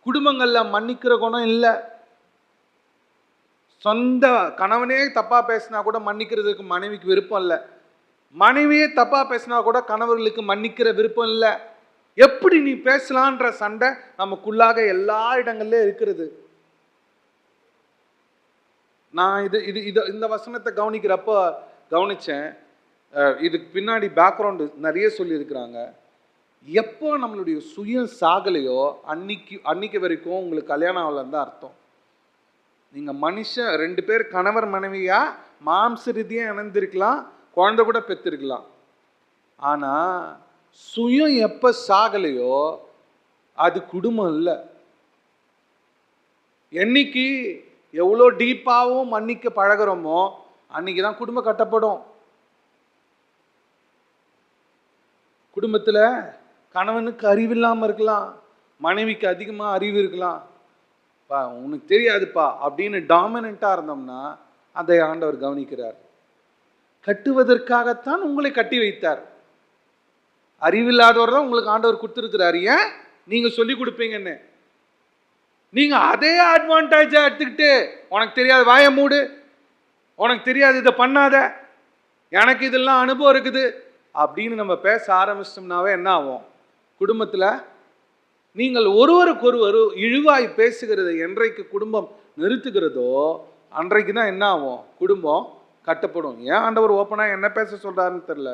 குடும்பங்கள்ல மன்னிக்கிற குணம் இல்லை. சொந்த கணவனே தப்பா பேசினா கூட மன்னிக்கிறதுக்கு மனைவிக்கு விருப்பம் இல்லை. மனைவியே தப்பா பேசினா கூட கணவர்களுக்கு மன்னிக்கிற விருப்பம் இல்லை. எப்படி நீ பேசலான்ற சண்டை நமக்குள்ளாக எல்லா இடங்கள்ல இருக்கிறது. நான் இந்த வசனத்தை கவனிக்கிறப்ப கவனிச்சேன். இதுக்கு பின்னாடி பேக்ரவுண்டு நிறைய சொல்லியிருக்கிறாங்க. எப்போ நம்மளுடைய சுயம் சாகலையோ அன்னைக்கு வரைக்கும் உங்களுக்கு கல்யாணம் ஆகலன்னு தான் அர்த்தம். நீங்கள் மனுஷன் 2 பேர் கணவர் மனைவியா மாம்ச ரீதியாக இணைந்திருக்கலாம், குழந்தை கூட பெற்றிருக்கலாம். ஆனால் சுயம் எப்போ சாகலையோ அது குடும்பம் இல்லை. என்னைக்கு எவ்வளோ டீப்பாகவும் மன்னிக்க பழகிறோமோ அன்னைக்கு தான் குடும்பம் கட்டப்படும். குடும்பத்தில் கணவனுக்கு அறிவு இல்லாமல் இருக்கலாம், மனைவிக்கு அதிகமாக அறிவு இருக்கலாம். உனக்கு தெரியாதுப்பா அப்படின்னு டாமினண்ட்டாக இருந்தோம்னா அதை ஆண்டவர் கவனிக்கிறார். கட்டுவதற்காகத்தான் உங்களை கட்டி வைத்தார். அறிவில்லாதவர் தான் உங்களுக்கு ஆண்டவர் கொடுத்துருக்கிறார். ஏன்? நீங்கள் சொல்லி கொடுப்பீங்கன்னு. நீங்கள் அதே அட்வான்டேஜாக எடுத்துக்கிட்டு உனக்கு தெரியாது வாய மூடு, உனக்கு தெரியாது இதை பண்ணாத, எனக்கு இதெல்லாம் அனுபவம் இருக்குது அப்படின்னு நம்ம பேச ஆரம்பிச்சோம்னாவே என்ன ஆகும்? குடும்பத்தில் நீங்கள் ஒருவருக்கொருவர் இழிவாய் பேசுகிறதை என்றைக்கு குடும்பம் நிறுத்துகிறதோ அன்றைக்கு தான் என்ன ஆகும்? குடும்பம் கட்டப்படும். ஏன் ஆண்டவர் ஓப்பனாக என்ன பேச சொல்கிறாருன்னு தெரியல.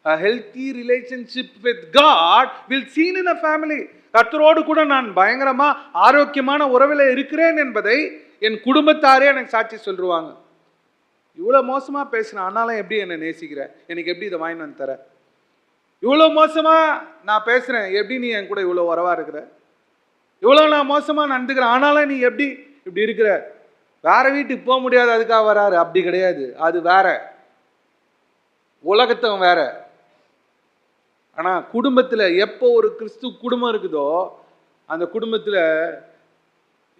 A healthy relationship with God will seen in a family. கர்த்தரோடு கூட நான் பயங்கரமா ஆரோக்கியமான உறவில் இருக்கிறேன் என்பதை என் குடும்பத்தாரே எனக்கு சாட்சி சொல்லுவாங்க. இவ்வளோ மோசமாக பேசுகிறேன், ஆனாலும் எப்படி என்னை நேசிக்கிற, எனக்கு எப்படி இதை வாங்கி வந்து தர, இவ்வளோ மோசமாக நான் பேசுகிறேன், எப்படி நீ என் கூட இவ்வளோ உறவாக இருக்கிற, இவ்வளோ நான் மோசமாக நடந்துக்கிறேன், ஆனாலும் நீ எப்படி இப்படி இருக்கிற, வேற வீட்டுக்கு போக முடியாது அதுக்காக வராரு. அப்படி கிடையாது, அது வேற உலகத்தவன் வேற. ஆனால் குடும்பத்தில் எப்போ ஒரு கிறிஸ்து குடும்பம் இருக்குதோ அந்த குடும்பத்தில்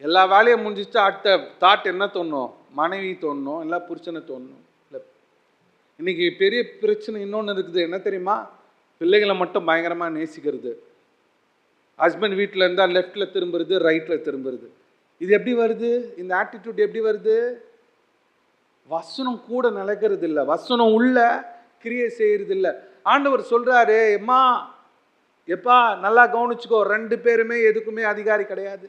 எல்லா வேலையும் முடிஞ்சிச்சு. அடுத்த தாட் என்ன தோணும்? மனைவி தோணும், இல்லை புருஷனை தோணும். இல்லை, இன்னைக்கு பெரிய பிரச்சனை இன்னொன்று இருக்குது. என்ன தெரியுமா? பிள்ளைகளை மட்டும் பயங்கரமாக நேசிக்கிறது. ஹஸ்பண்ட் வீட்டில் இருந்தால் லெஃப்டில் திரும்புறது, ரைட்டில் திரும்புறது. இது எப்படி வருது? இந்த ஆட்டிடியூட் எப்படி வருது? வசனம் கூட நிலைக்கிறது இல்லை, வசனம் உள்ள கிரியை செய்யறது இல்லை. ஆண்டவர் சொல்றாரு, எம்மா எப்பா நல்லா கவனிச்சுக்கோ, 2 பேருமே எதுக்குமே அதிகாரி கிடையாது.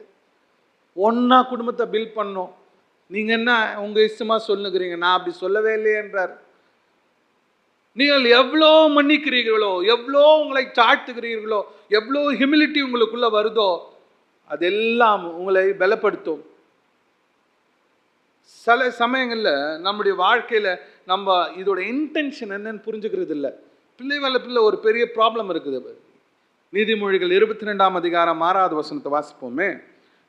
ஒன்னா குடும்பத்தை பில்ட் பண்ணும். நீங்க என்ன உங்க இஷ்டமா சொல்லுகிறீங்க, நான் அப்படி சொல்லவே இல்லையென்றார். நீங்கள் எவ்வளோ மன்னிக்கிறீர்களோ, எவ்வளோ உங்களை தாழ்த்துகிறீர்களோ, எவ்வளோ ஹியூமிலிட்டி உங்களுக்குள்ள வருதோ அதெல்லாம் உங்களை பலப்படுத்தும். சில சமயங்களில் நம்முடைய வாழ்க்கையில் நம்ம இதோட இன்டென்ஷன் என்னன்னு புரிஞ்சுக்கிறது இல்லை. பிள்ளை வளர்ப்பில் ஒரு பெரிய ப்ராப்ளம் இருக்குது. நீதிமொழிகள் 22ஆம் அதிகாரம் 6வது வசனத்தை வாசிப்போமே.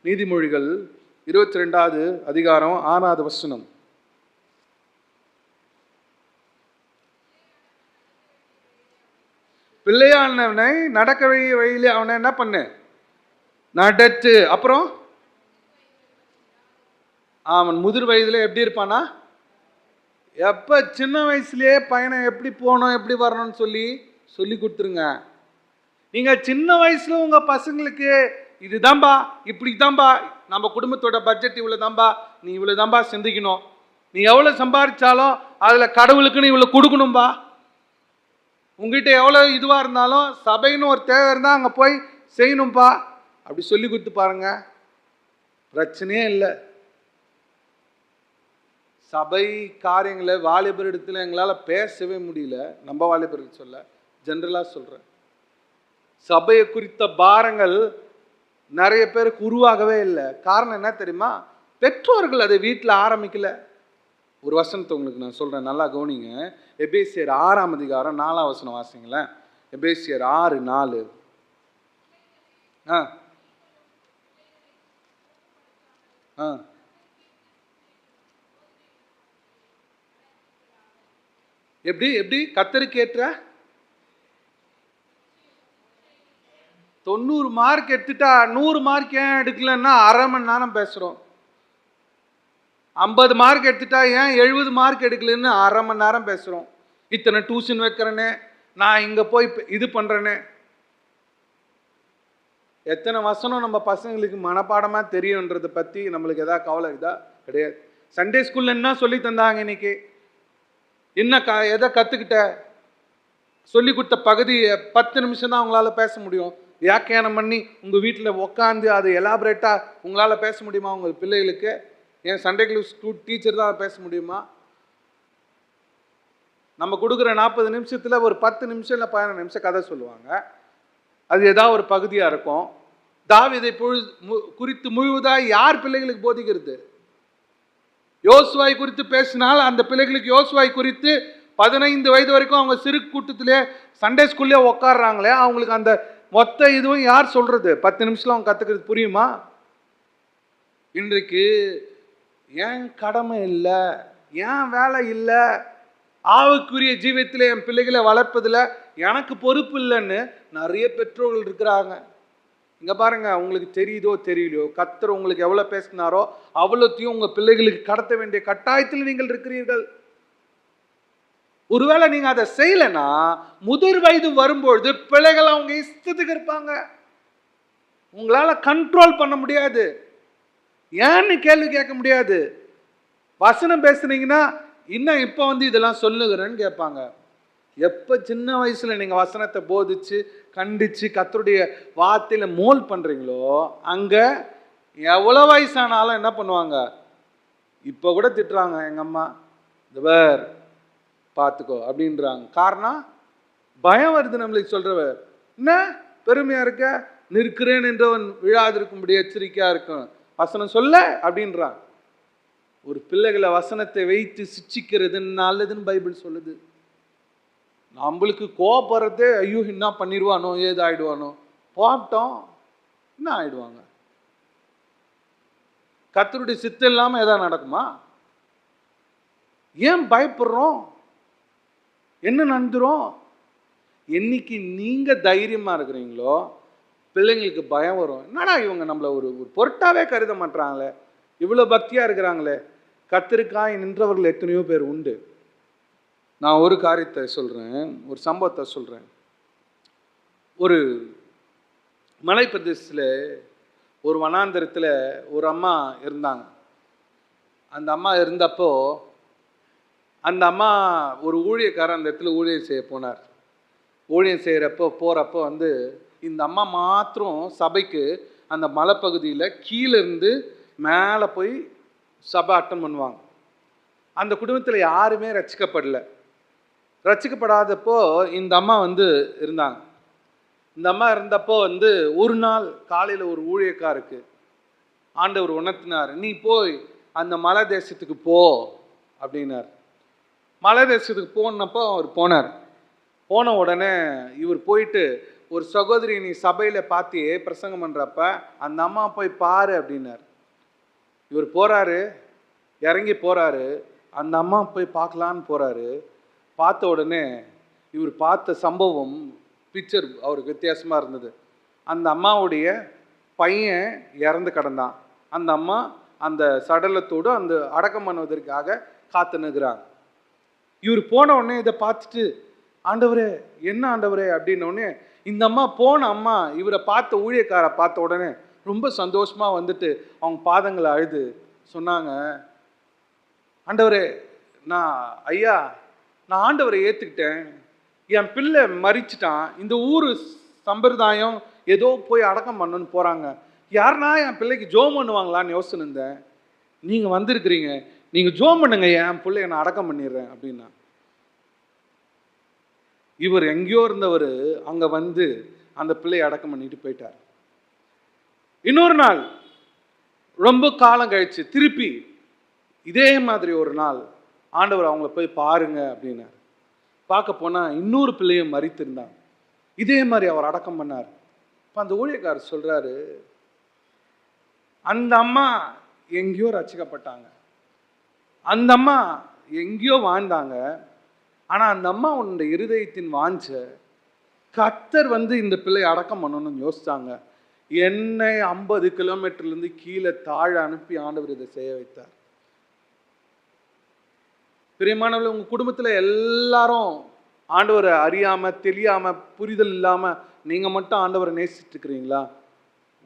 நீதிமொழிகள் 22வது அதிகாரம் 6வது வசனம். பிள்ளையானவனை நடக்க வழியிலே அவனை என்ன பண்ணு? நடத்து. அப்புறம் அவன் முதிர் வயதில் எப்படி இருப்பானா? எப்போ சின்ன வயசுலேயே பையனை எப்படி போகணும் எப்படி வரணும்னு சொல்லி கொடுத்துருங்க. நீங்கள் சின்ன வயசில் உங்கள் பசங்களுக்கு இதுதான்பா, இப்படி தான்பா, நம்ம குடும்பத்தோட பட்ஜெட் இவ்வளோ தான்பா, நீ இவ்வளோ தான்பா சிந்திக்கணும், நீ எவ்வளோ சம்பாதிச்சாலும் அதில் கடவுளுக்குன்னு இவ்வளோ கொடுக்கணும்பா, உங்ககிட்ட எவ்வளோ இதுவாக இருந்தாலும் சபைன்னு ஒரு தேவை இருந்தால் அங்கே போய் செய்யணும்பா, அப்படி சொல்லி கொடுத்து பாருங்க, பிரச்சனையே இல்லை. சபை காரியங்களை வாலிபர் இடத்துல எங்களால் பேசவே முடியல. நம்ம வாலிபர்கள் சொல்ல, ஜென்ரலாக சொல்கிறேன். சபையை குறித்த பாரங்கள் நிறைய பேருக்கு உருவாகவே இல்லை. காரணம் என்ன தெரியுமா? பெற்றோர்கள் அதை வீட்டில் ஆரம்பிக்கல. ஒரு வசனத்தை உங்களுக்கு நான் சொல்கிறேன், நல்லா கவனிங்க. எபேசியர் 6ஆம் அதிகாரம் 4ஆம் வசனம் வாசிங்களேன். எபேசியர் 6:4. ஆ ஆ எப்படி எப்படி கத்தருக்கேற்ற 90 மார்க் எடுத்துட்டா 100 மார்க் ஏன் எடுக்கலன்னா அரை மணி நேரம் பேசுகிறோம். 50 மார்க் எடுத்துட்டா ஏன் 70 மார்க் எடுக்கலன்னு அரை மணி நேரம் பேசுகிறோம். இத்தனை டியூஷன் வைக்கிறேனே, நான் இங்கே போய் இது பண்ணுறேனே. எத்தனை வசனம் நம்ம பசங்களுக்கு மனப்பாடமாக தெரியுன்றதை பற்றி நம்மளுக்கு எதாவது கவலை இதா கிடையாது. சண்டே ஸ்கூலில் என்ன சொல்லி தந்தாங்க இன்னைக்கு, என்ன எதை கற்றுக்கிட்ட, சொல்லி கொடுத்த பகுதி 10 நிமிஷம் தான் உங்களால் பேச முடியும். வியாக்கியானம் பண்ணி உங்கள் வீட்டில் உட்காந்து அது எலாபரேட்டாக உங்களால் பேச முடியுமா உங்கள் பிள்ளைகளுக்கு? ஏன் சண்டே ஸ்கூல் டீச்சர் தான் பேச முடியுமா? நம்ம கொடுக்குற 40 நிமிஷத்தில் ஒரு 10 நிமிஷம் இல்லை 15 நிமிஷம் கதை சொல்லுவாங்க. அது ஏதாவது ஒரு பகுதியாக இருக்கும். தாவீதை குறித்து முழுவதாக யார் பிள்ளைகளுக்கு போதிக்கிறது? யோசுவாய் குறித்து பேசினால் அந்த பிள்ளைகளுக்கு யோசுவாய் குறித்து 15 வயது வரைக்கும் அவங்க சிறு கூட்டத்திலே சண்டே ஸ்கூல்லே உட்காடுறாங்களே, அவங்களுக்கு அந்த மொத்த இதுவும் யார் சொல்றது? 10 நிமிஷத்தில் அவங்க கற்றுக்கிறது புரியுமா? இன்றைக்கு ஏன் கடமை இல்லை, ஏன் வேலை இல்லை, ஆவுக்குரிய ஜீவத்தில் என் பிள்ளைகளை வளர்ப்பதில் எனக்கு பொறுப்பு இல்லைன்னு நிறைய பெற்றோர்கள் இருக்கிறாங்க. இங்கே பாருங்க, உங்களுக்கு தெரியுதோ தெரியலையோ, கர்த்தர் உங்களுக்கு எவ்வளோ பேசினாரோ அவ்வளோத்தையும் உங்கள் பிள்ளைகளுக்கு கடத்த வேண்டிய கட்டாயத்தில் நீங்கள் இருக்கிறீர்கள். ஒருவேளை நீங்கள் அதை செய்யலைன்னா முதிர் வயது வரும்பொழுது பிள்ளைகள் அவங்க இஷ்டத்துக்கு இருப்பாங்க. உங்களால் கண்ட்ரோல் பண்ண முடியாது. ஏன்னு கேள்வி கேட்க முடியாது. வசனம் பேசுனீங்கன்னா இன்னும் இப்போ இதெல்லாம் சொல்லுகிறேன்னு கேட்பாங்க. எப்போ சின்ன வயசில் நீங்கள் வசனத்தை போதிச்சு கண்டித்து கர்த்தருடைய வார்த்தையில் மோல் பண்ணுறீங்களோ, அங்கே எவ்வளோ வயசானாலும் என்ன பண்ணுவாங்க, இப்போ கூட திட்டுறாங்க எங்கள் அம்மா, இந்த வேர் பார்த்துக்கோ அப்படின்றாங்க. காரணம் பயம் வருது நம்மளுக்கு. சொல்கிறவர் என்ன பெருமையாக இருக்க, நிற்கிறேன் என்றவன் விழாதிருக்கும்படி எச்சரிக்கையாக இருக்கும், வசனம் சொல்ல அப்படின்றான். ஒரு பிள்ளைகளை வசனத்தை வைத்து சிச்சிக்கிறது நல்லதுன்னு பைபிள் சொல்லுது. நம்மளுக்கு கோபப்படுறதே, ஐயோ என்ன பண்ணிடுவானோ, ஏது ஆயிடுவானோ, போட்டோம் என்ன ஆயிடுவாங்க. கர்த்தருடைய சித்தம் இல்லாமல் எதாவது நடக்குமா? ஏன் பயப்படுறோம்? என்ன நடந்துரும்? என்னைக்கு நீங்க தைரியமா இருக்கிறீங்களோ பிள்ளைங்களுக்கு பயம் வரும். என்னடா இவங்க நம்மளை ஒரு பொருட்டாவே கருத மாட்டாங்களே, இவ்வளோ பக்தியா இருக்கிறாங்களே. கர்த்தருக்காய் நின்றவர்கள் எத்தனையோ பேர் உண்டு. நான் ஒரு காரியத்தை சொல்கிறேன், ஒரு சம்பவத்தை சொல்கிறேன். ஒரு மலை பிரதேசத்தில் ஒரு வனாந்தரத்தில் ஒரு அம்மா இருந்தாங்க. அந்த அம்மா இருந்தப்போ அந்த அம்மா ஒரு ஊழியக்காரன் அந்த இடத்துல ஊழியம் செய்ய போனார். ஊழியம் செய்கிறப்போ போகிறப்போ இந்த அம்மா மாத்திரம் சபைக்கு அந்த மலைப்பகுதியில் கீழே இருந்து மேலே போய் சபை அட்டன் பண்ணுவாங்க. அந்த குடும்பத்தில் யாருமே ரட்சிக்கப்படலை. ரட்சிக்கப்படாதப்போ இந்த அம்மா இருந்தாங்க. இந்த அம்மா இருந்தப்போ ஒரு நாள் காலையில் ஒரு ஊழியக்காருக்கு ஆண்டவர் உணர்த்தினார், நீ போய் அந்த மலை தேசத்துக்கு போ அப்படின்னார். மலை தேசத்துக்கு போனப்போ அவர் போனார். போன உடனே இவர் போயிட்டு, ஒரு சகோதரி நீ சபையில் பார்த்தியே பிரசங்கம் பண்ணுறப்ப அந்த அம்மா போய் பாரு அப்படின்னார். இவர் போகிறாரு, இறங்கி போகிறாரு, அந்த அம்மா போய் பார்க்கலான்னு போகிறாரு. பார்த்த உடனே இவர் பார்த்த சம்பவம் பிக்சர் அவருக்கு வித்தியாசமாக இருந்தது. அந்த அம்மாவுடைய பையன் இறந்து கிடந்தான். அந்த அம்மா அந்த சடலத்தோடு அந்த அடக்கம் பண்ணுவதற்காக காத்துனுக்குறாங்க. இவர் போன உடனே இதை பார்த்துட்டு, ஆண்டவரே என்ன ஆண்டவரே அப்படின்னோடனே இந்த அம்மா போன அம்மா இவரை பார்த்த ஊழியக்காரை பார்த்த உடனே ரொம்ப சந்தோஷமாக அவங்க பாதங்களை அழுது சொன்னாங்க, ஆண்டவரே ஐயா நான் ஆண்டவரை ஏற்றுக்கிட்டேன், என் பிள்ளை மறிச்சிட்டான், இந்த ஊர் சம்பிரதாயம் ஏதோ போய் அடக்கம் பண்ணணுன்னு போகிறாங்க, யாருன்னா என் பிள்ளைக்கு ஜோம் பண்ணுவாங்களான்னு யோசனை இருந்தேன், நீங்கள் வந்திருக்கிறீங்க, நீங்கள் ஜோம் பண்ணுங்க, என் பிள்ளைய நான் அடக்கம் பண்ணிடுறேன் அப்படின்னா. இவர் எங்கேயோ இருந்தவர் அங்கே அந்த பிள்ளையை அடக்கம் பண்ணிட்டு போயிட்டார். இன்னொரு நாள் ரொம்ப காலம் கழிச்சு திருப்பி இதே மாதிரி ஒரு நாள் ஆண்டவர் அவங்கள போய் பாருங்க அப்படின்னார். பார்க்க போனால் இன்னொரு பிள்ளையும் மறித்திருந்தாங்க. இதே மாதிரி அவர் அடக்கம் பண்ணார். இப்போ அந்த ஊழியக்காரர் சொல்றாரு, அந்த அம்மா எங்கேயோ ரட்சிக்கப்பட்டாங்க, அந்த அம்மா எங்கேயோ வாழ்ந்தாங்க. ஆனா அந்த அம்மா உன்னுடைய இருதயத்தின் வாஞ்ச கர்த்தர் இந்த பிள்ளை அடக்கம் பண்ணணும்னு யோசிச்சாங்க. என்னை 50 கிலோமீட்டர்லேருந்து கீழே தாழ அனுப்பி ஆண்டவர் இதை செய்ய வைத்தார். பிரியமானவர்களே, உங்க குடும்பத்தில் எல்லாரும் ஆண்டவரை அறியாம தெரியாம புரிதல் இல்லாம நீங்க மட்டும் ஆண்டவரை நேசிட்டு இருக்கிறீங்களா?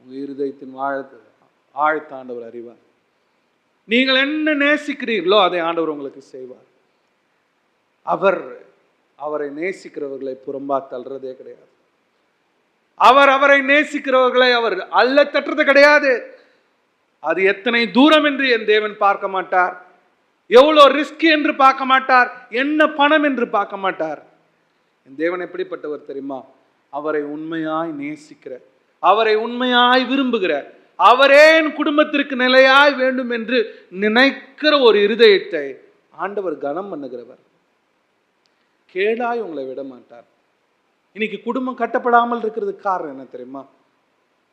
உங்க இருதயத்தின் ஆழத்தை ஆண்டவர் அறிவார். நீங்கள் என்ன நேசிக்கிறீர்களோ அதை ஆண்டவர் உங்களுக்கு செய்வார். அவரை நேசிக்கிறவர்களை புறம்பா தள்ளுறதே கிடையாது. அவரை நேசிக்கிறவர்களை அவர் அல்ல தட்டுறது கிடையாது. அது எத்தனை தூரம் என்று என் தேவன் பார்க்க மாட்டார், எவ்வளோ ரிஸ்க் என்று பார்க்க மாட்டார், என்ன பணம் என்று பார்க்க மாட்டார். என் தேவன் எப்படிப்பட்டவர் தெரியுமா? அவரை உண்மையாய் நேசிக்கிற, அவரை உண்மையாய் விரும்புகிற, அவரே என் குடும்பத்திற்கு நிலையாய் வேண்டும் என்று நினைக்கிற ஒரு இருதயத்தை ஆண்டவர் கனம் பண்ணுகிறவர். கேடாய் உங்களை விட மாட்டார். இன்னைக்கு குடும்பம் கட்டப்படாமல் இருக்கிறதுக்கு காரணம் என்ன தெரியுமா?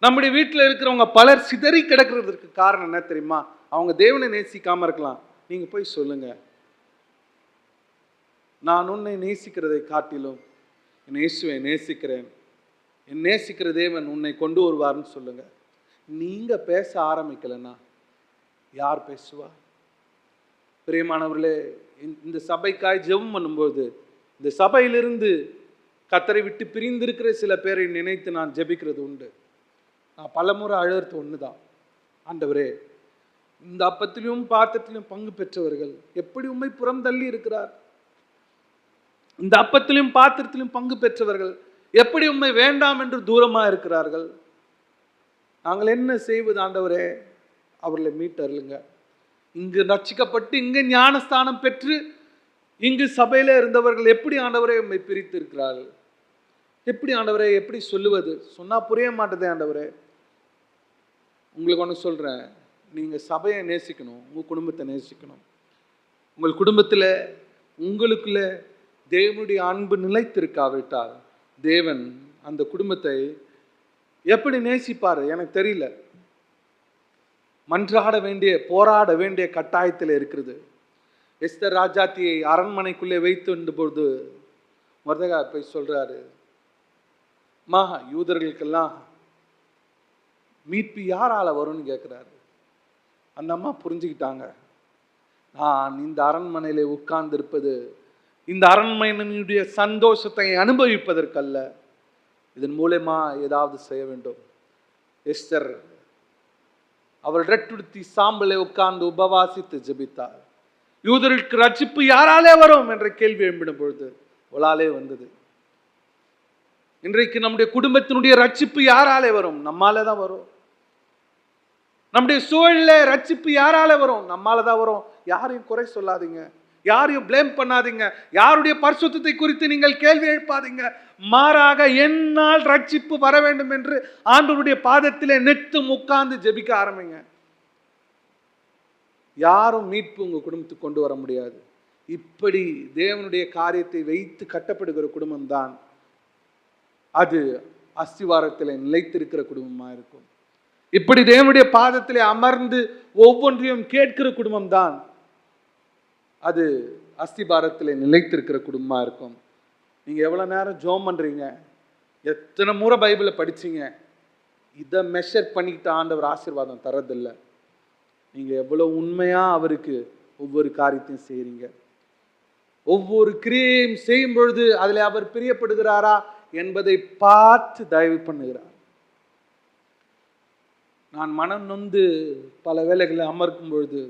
நம்முடைய வீட்டில் இருக்கிறவங்க பலர் சிதறி கிடக்கிறதுக்கு காரணம் என்ன தெரியுமா? அவங்க தேவனை நேசிக்காம இருக்கலாம். நீங்க போய் சொல்லுங்க, நான் உன்னை நேசிக்கிறதை காட்டிலும் என் இயேசுவை நேசிக்கிறேன், என் நேசிக்கிற தேவன் உன்னை கொண்டு வருவார்னு சொல்லுங்க. நீங்க பேச ஆரம்பிக்கலன்னா யார் பேசுவா? பிரியமானவர்களே, இந்த சபைக்காய் ஜெபம் பண்ணும்போது இந்த சபையிலிருந்து கர்த்தரை விட்டு பிரிந்திருக்கிற சில பேரை நினைத்து நான் ஜெபிக்கிறது உண்டு. நான் பலமுறை அழுறது ஒண்ணுதான், ஆண்டவரே, இந்த அப்பத்திலும் பாத்திரத்திலும் பங்கு பெற்றவர்கள் எப்படி உம்மை புறம் தள்ளி இருக்கிறார், இந்த அப்பத்திலும் பாத்திரத்திலும் பங்கு பெற்றவர்கள் எப்படி உம்மை வேண்டாம் என்று தூரமா இருக்கிறார்கள். நாங்கள் என்ன செய்வது ஆண்டவரே? அவர்களை மீட்டருளுங்க. இங்கு ரட்சிக்கப்பட்டு இங்கு ஞானஸ்தானம் பெற்று இங்கு சபையில இருந்தவர்கள் எப்படி ஆண்டவரே உம்மை பிரித்து இருக்கிறார்கள்? எப்படி ஆண்டவரே? எப்படி சொல்லுவது? சொன்னா புரிய மாட்டதே ஆண்டவரே. உங்களுக்கு ஒன்று சொல்றேன், நீங்க சபையை நேசிக்கணும், உங்க குடும்பத்தை நேசிக்கணும். உங்கள் குடும்பத்தில் உங்களுக்குள்ள தேவனுடைய அன்பு நிலைத்திருக்காவிட்டால் தேவன் அந்த குடும்பத்தை எப்படி நேசிப்பார் எனக்கு தெரியல. மன்றாட வேண்டிய, போராட வேண்டிய கட்டாயத்தில் இருக்கிறது. எஸ்தர் ராஜாத்தியை அரண்மனைக்குள்ளே வைத்து பொழுது மொர்தெகாய் போய் சொல்றாரு, மா யூதர்களுக்கெல்லாம் மீட்பு யாரால வரும்னு கேட்கிறாரு. அந்த அம்மா புரிஞ்சுக்கிட்டாங்க, நான் இந்த அரண்மனையில உட்கார்ந்து இருப்பது இந்த அரண்மனையினுடைய சந்தோஷத்தை அனுபவிப்பதற்கல்ல, இதன் மூலமா ஏதாவது செய்ய வேண்டும். எஸ்தர் அவள் ரெட்டுடுத்தி சாம்பலை உட்கார்ந்து உபவாசித்து ஜெபித்தார். யூதர்களுக்கு ரட்சிப்பு யாராலே வரும் என்ற கேள்வி எழும்பிடும் பொழுது அவளாலே வந்தது. இன்றைக்கு நம்முடைய குடும்பத்தினுடைய ரட்சிப்பு யாராலே வரும்? நம்மால தான் வரும். நம்முடைய சூழல்ல ரட்சிப்பு யாரால வரும்? நம்மால தான் வரும். யாரையும் குறை சொல்லாதீங்க, யாரையும் பிளேம் பண்ணாதீங்க, யாருடைய பரிசுத்தத்தை குறித்து நீங்கள் கேள்வி எழுப்பாதீங்க. மாறாக என்னால் ரட்சிப்பு வர வேண்டும் என்று ஆண்டவருடைய பாதத்திலே நெத்து உட்கார்ந்து ஜெபிக்க ஆரம்பிங்க. யாரும் மீட்பு உங்க குடும்பத்துக்கு கொண்டு வர முடியாது. இப்படி தேவனுடைய காரியத்தை வைத்து கட்டப்படுகிற குடும்பம் தான் அது அஸ்திவாரத்தில் நிலைத்திருக்கிற குடும்பமா இருக்கும். இப்படி தேவனுடைய பாதத்திலே அமர்ந்து ஒவ்வொன்றையும் கேட்கிற குடும்பம் தான் அது அஸ்திபாரத்தில் நிலைத்திருக்கிற குடும்பமா இருக்கும். நீங்க எவ்வளவு நேரம் ஜெபம் பண்றீங்க, எத்தனை முறை பைபிளை படிச்சீங்க, இதை மெஷர் பண்ணிக்கிட்டு ஆண்டவர் ஆசீர்வாதம் தரதில்லை. நீங்க எவ்வளவு உண்மையா அவருக்கு ஒவ்வொரு காரியத்தையும் செய்றீங்க, ஒவ்வொரு கிரியையும் செய்யும் பொழுது அதில் அவர் பிரியப்படுகிறாரா என்பதை பார்த்து தயவு பண்ணுகிறார். நான் மனம் நொந்து பல வேளைகளை அமர்க்கும் பொழுது,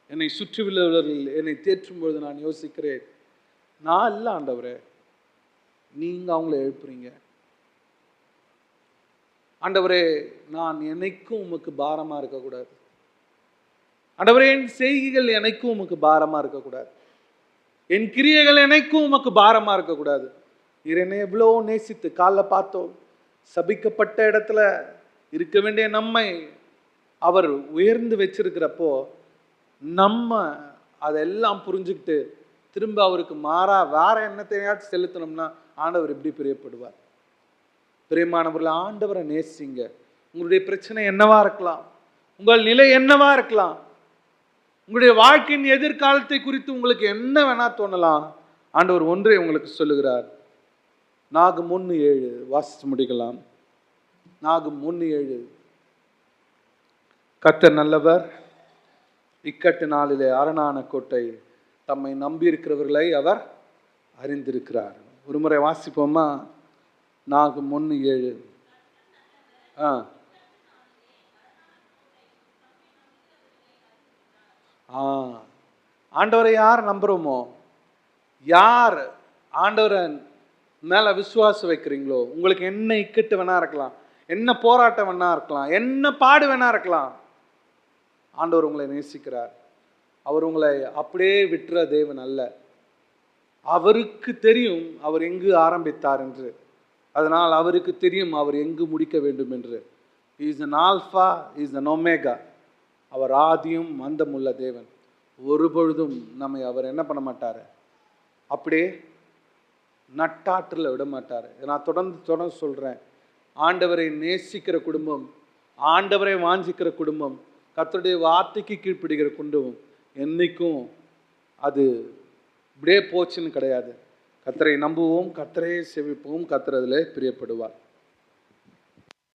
என்னை சுற்றியுள்ளவர்கள் என்னை தேற்றும் பொழுது நான் யோசிக்கிறேன், நான் இல்லை ஆண்டவரே, நீங்க அவங்கள எழுப்புறீங்க. ஆண்டவரே, நான் என்னைக்கும் உமக்கு பாரமா இருக்கக்கூடாது. ஆண்டவரே, என் செய்கைகள் எனக்கும் உமக்கு பாரமா இருக்கக்கூடாது, என் கிரியைகள் எனக்கும் உமக்கு பாரமா இருக்கக்கூடாது. என்னை எவ்வளோ நேசித்து காலைல பார்த்தோம், சபிக்கப்பட்ட இடத்துல இருக்க வேண்டிய நம்மை அவர் உயர்ந்து வச்சிருக்கிறப்போ நம்ம அதெல்லாம் புரிஞ்சுக்கிட்டு திரும்ப அவருக்கு மாறா வேற என்னத்தையாச்சும் செலுத்தணும்னா ஆண்டவர் எப்படி பிரியப்படுவார்? பிரியமானவர்கள், ஆண்டவரை நேசிங்க. உங்களுடைய பிரச்சனை என்னவா இருக்கலாம், உங்கள் நிலை என்னவா இருக்கலாம், உங்களுடைய வாழ்க்கையின் எதிர்காலத்தை குறித்து உங்களுக்கு என்ன வேணா தோணலாம். ஆண்டவர் ஒன்றை உங்களுக்கு சொல்லுகிறார். நாகும் 1:7 வாசித்து முடிக்கலாம். நாகும் 1:7. கர்த்தர் நல்லவர், இக்கட்டு நாளிலே அரணான கோட்டை, தம்மை நம்பியிருக்கிறவர்களை அவர் அறிந்திருக்கிறார். ஒரு முறை வாசிப்போமா? நாகும் 1:7. ஆண்டவரை யார் நம்புறோமோ, யார் ஆண்டவரை மேல விசுவாசம் வைக்கிறீங்களோ, உங்களுக்கு என்ன இக்கட்டு வேணா இருக்கலாம், என்ன போராட்டம் வேணா இருக்கலாம், என்ன பாடு வேணா இருக்கலாம், ஆண்டவர் உங்களை நேசிக்கிறார். அவர் உங்களை அப்படியே விட்டுற தேவன் அல்ல. அவருக்கு தெரியும் அவர் எங்கு ஆரம்பித்தார் என்று. அதனால் அவருக்கு தெரியும் அவர் எங்கு முடிக்க வேண்டும் என்று. Is an alpha, is an omega. அவர் ஆதியும் அந்தமுள்ள தேவன். ஒரு பொழுதும் நம்மை அவர் என்ன பண்ண மாட்டார், அப்படியே நட்டாற்றில் விட மாட்டார். நான் தொடர்ந்து சொல்கிறேன், ஆண்டவரை நேசிக்கிற குடும்பம், ஆண்டவரை வாஞ்சிக்கிற குடும்பம், கர்த்தருடைய வார்த்தைக்கு கீழ்ப்படுகிற குடும்பம் என்னைக்கும் அது இப்படியே போச்சுன்னு கிடையாது. கர்த்தரை நம்புவோம், கர்த்தரை செவிப்போம், கர்த்தர் அதில் பிரியப்படுவார்.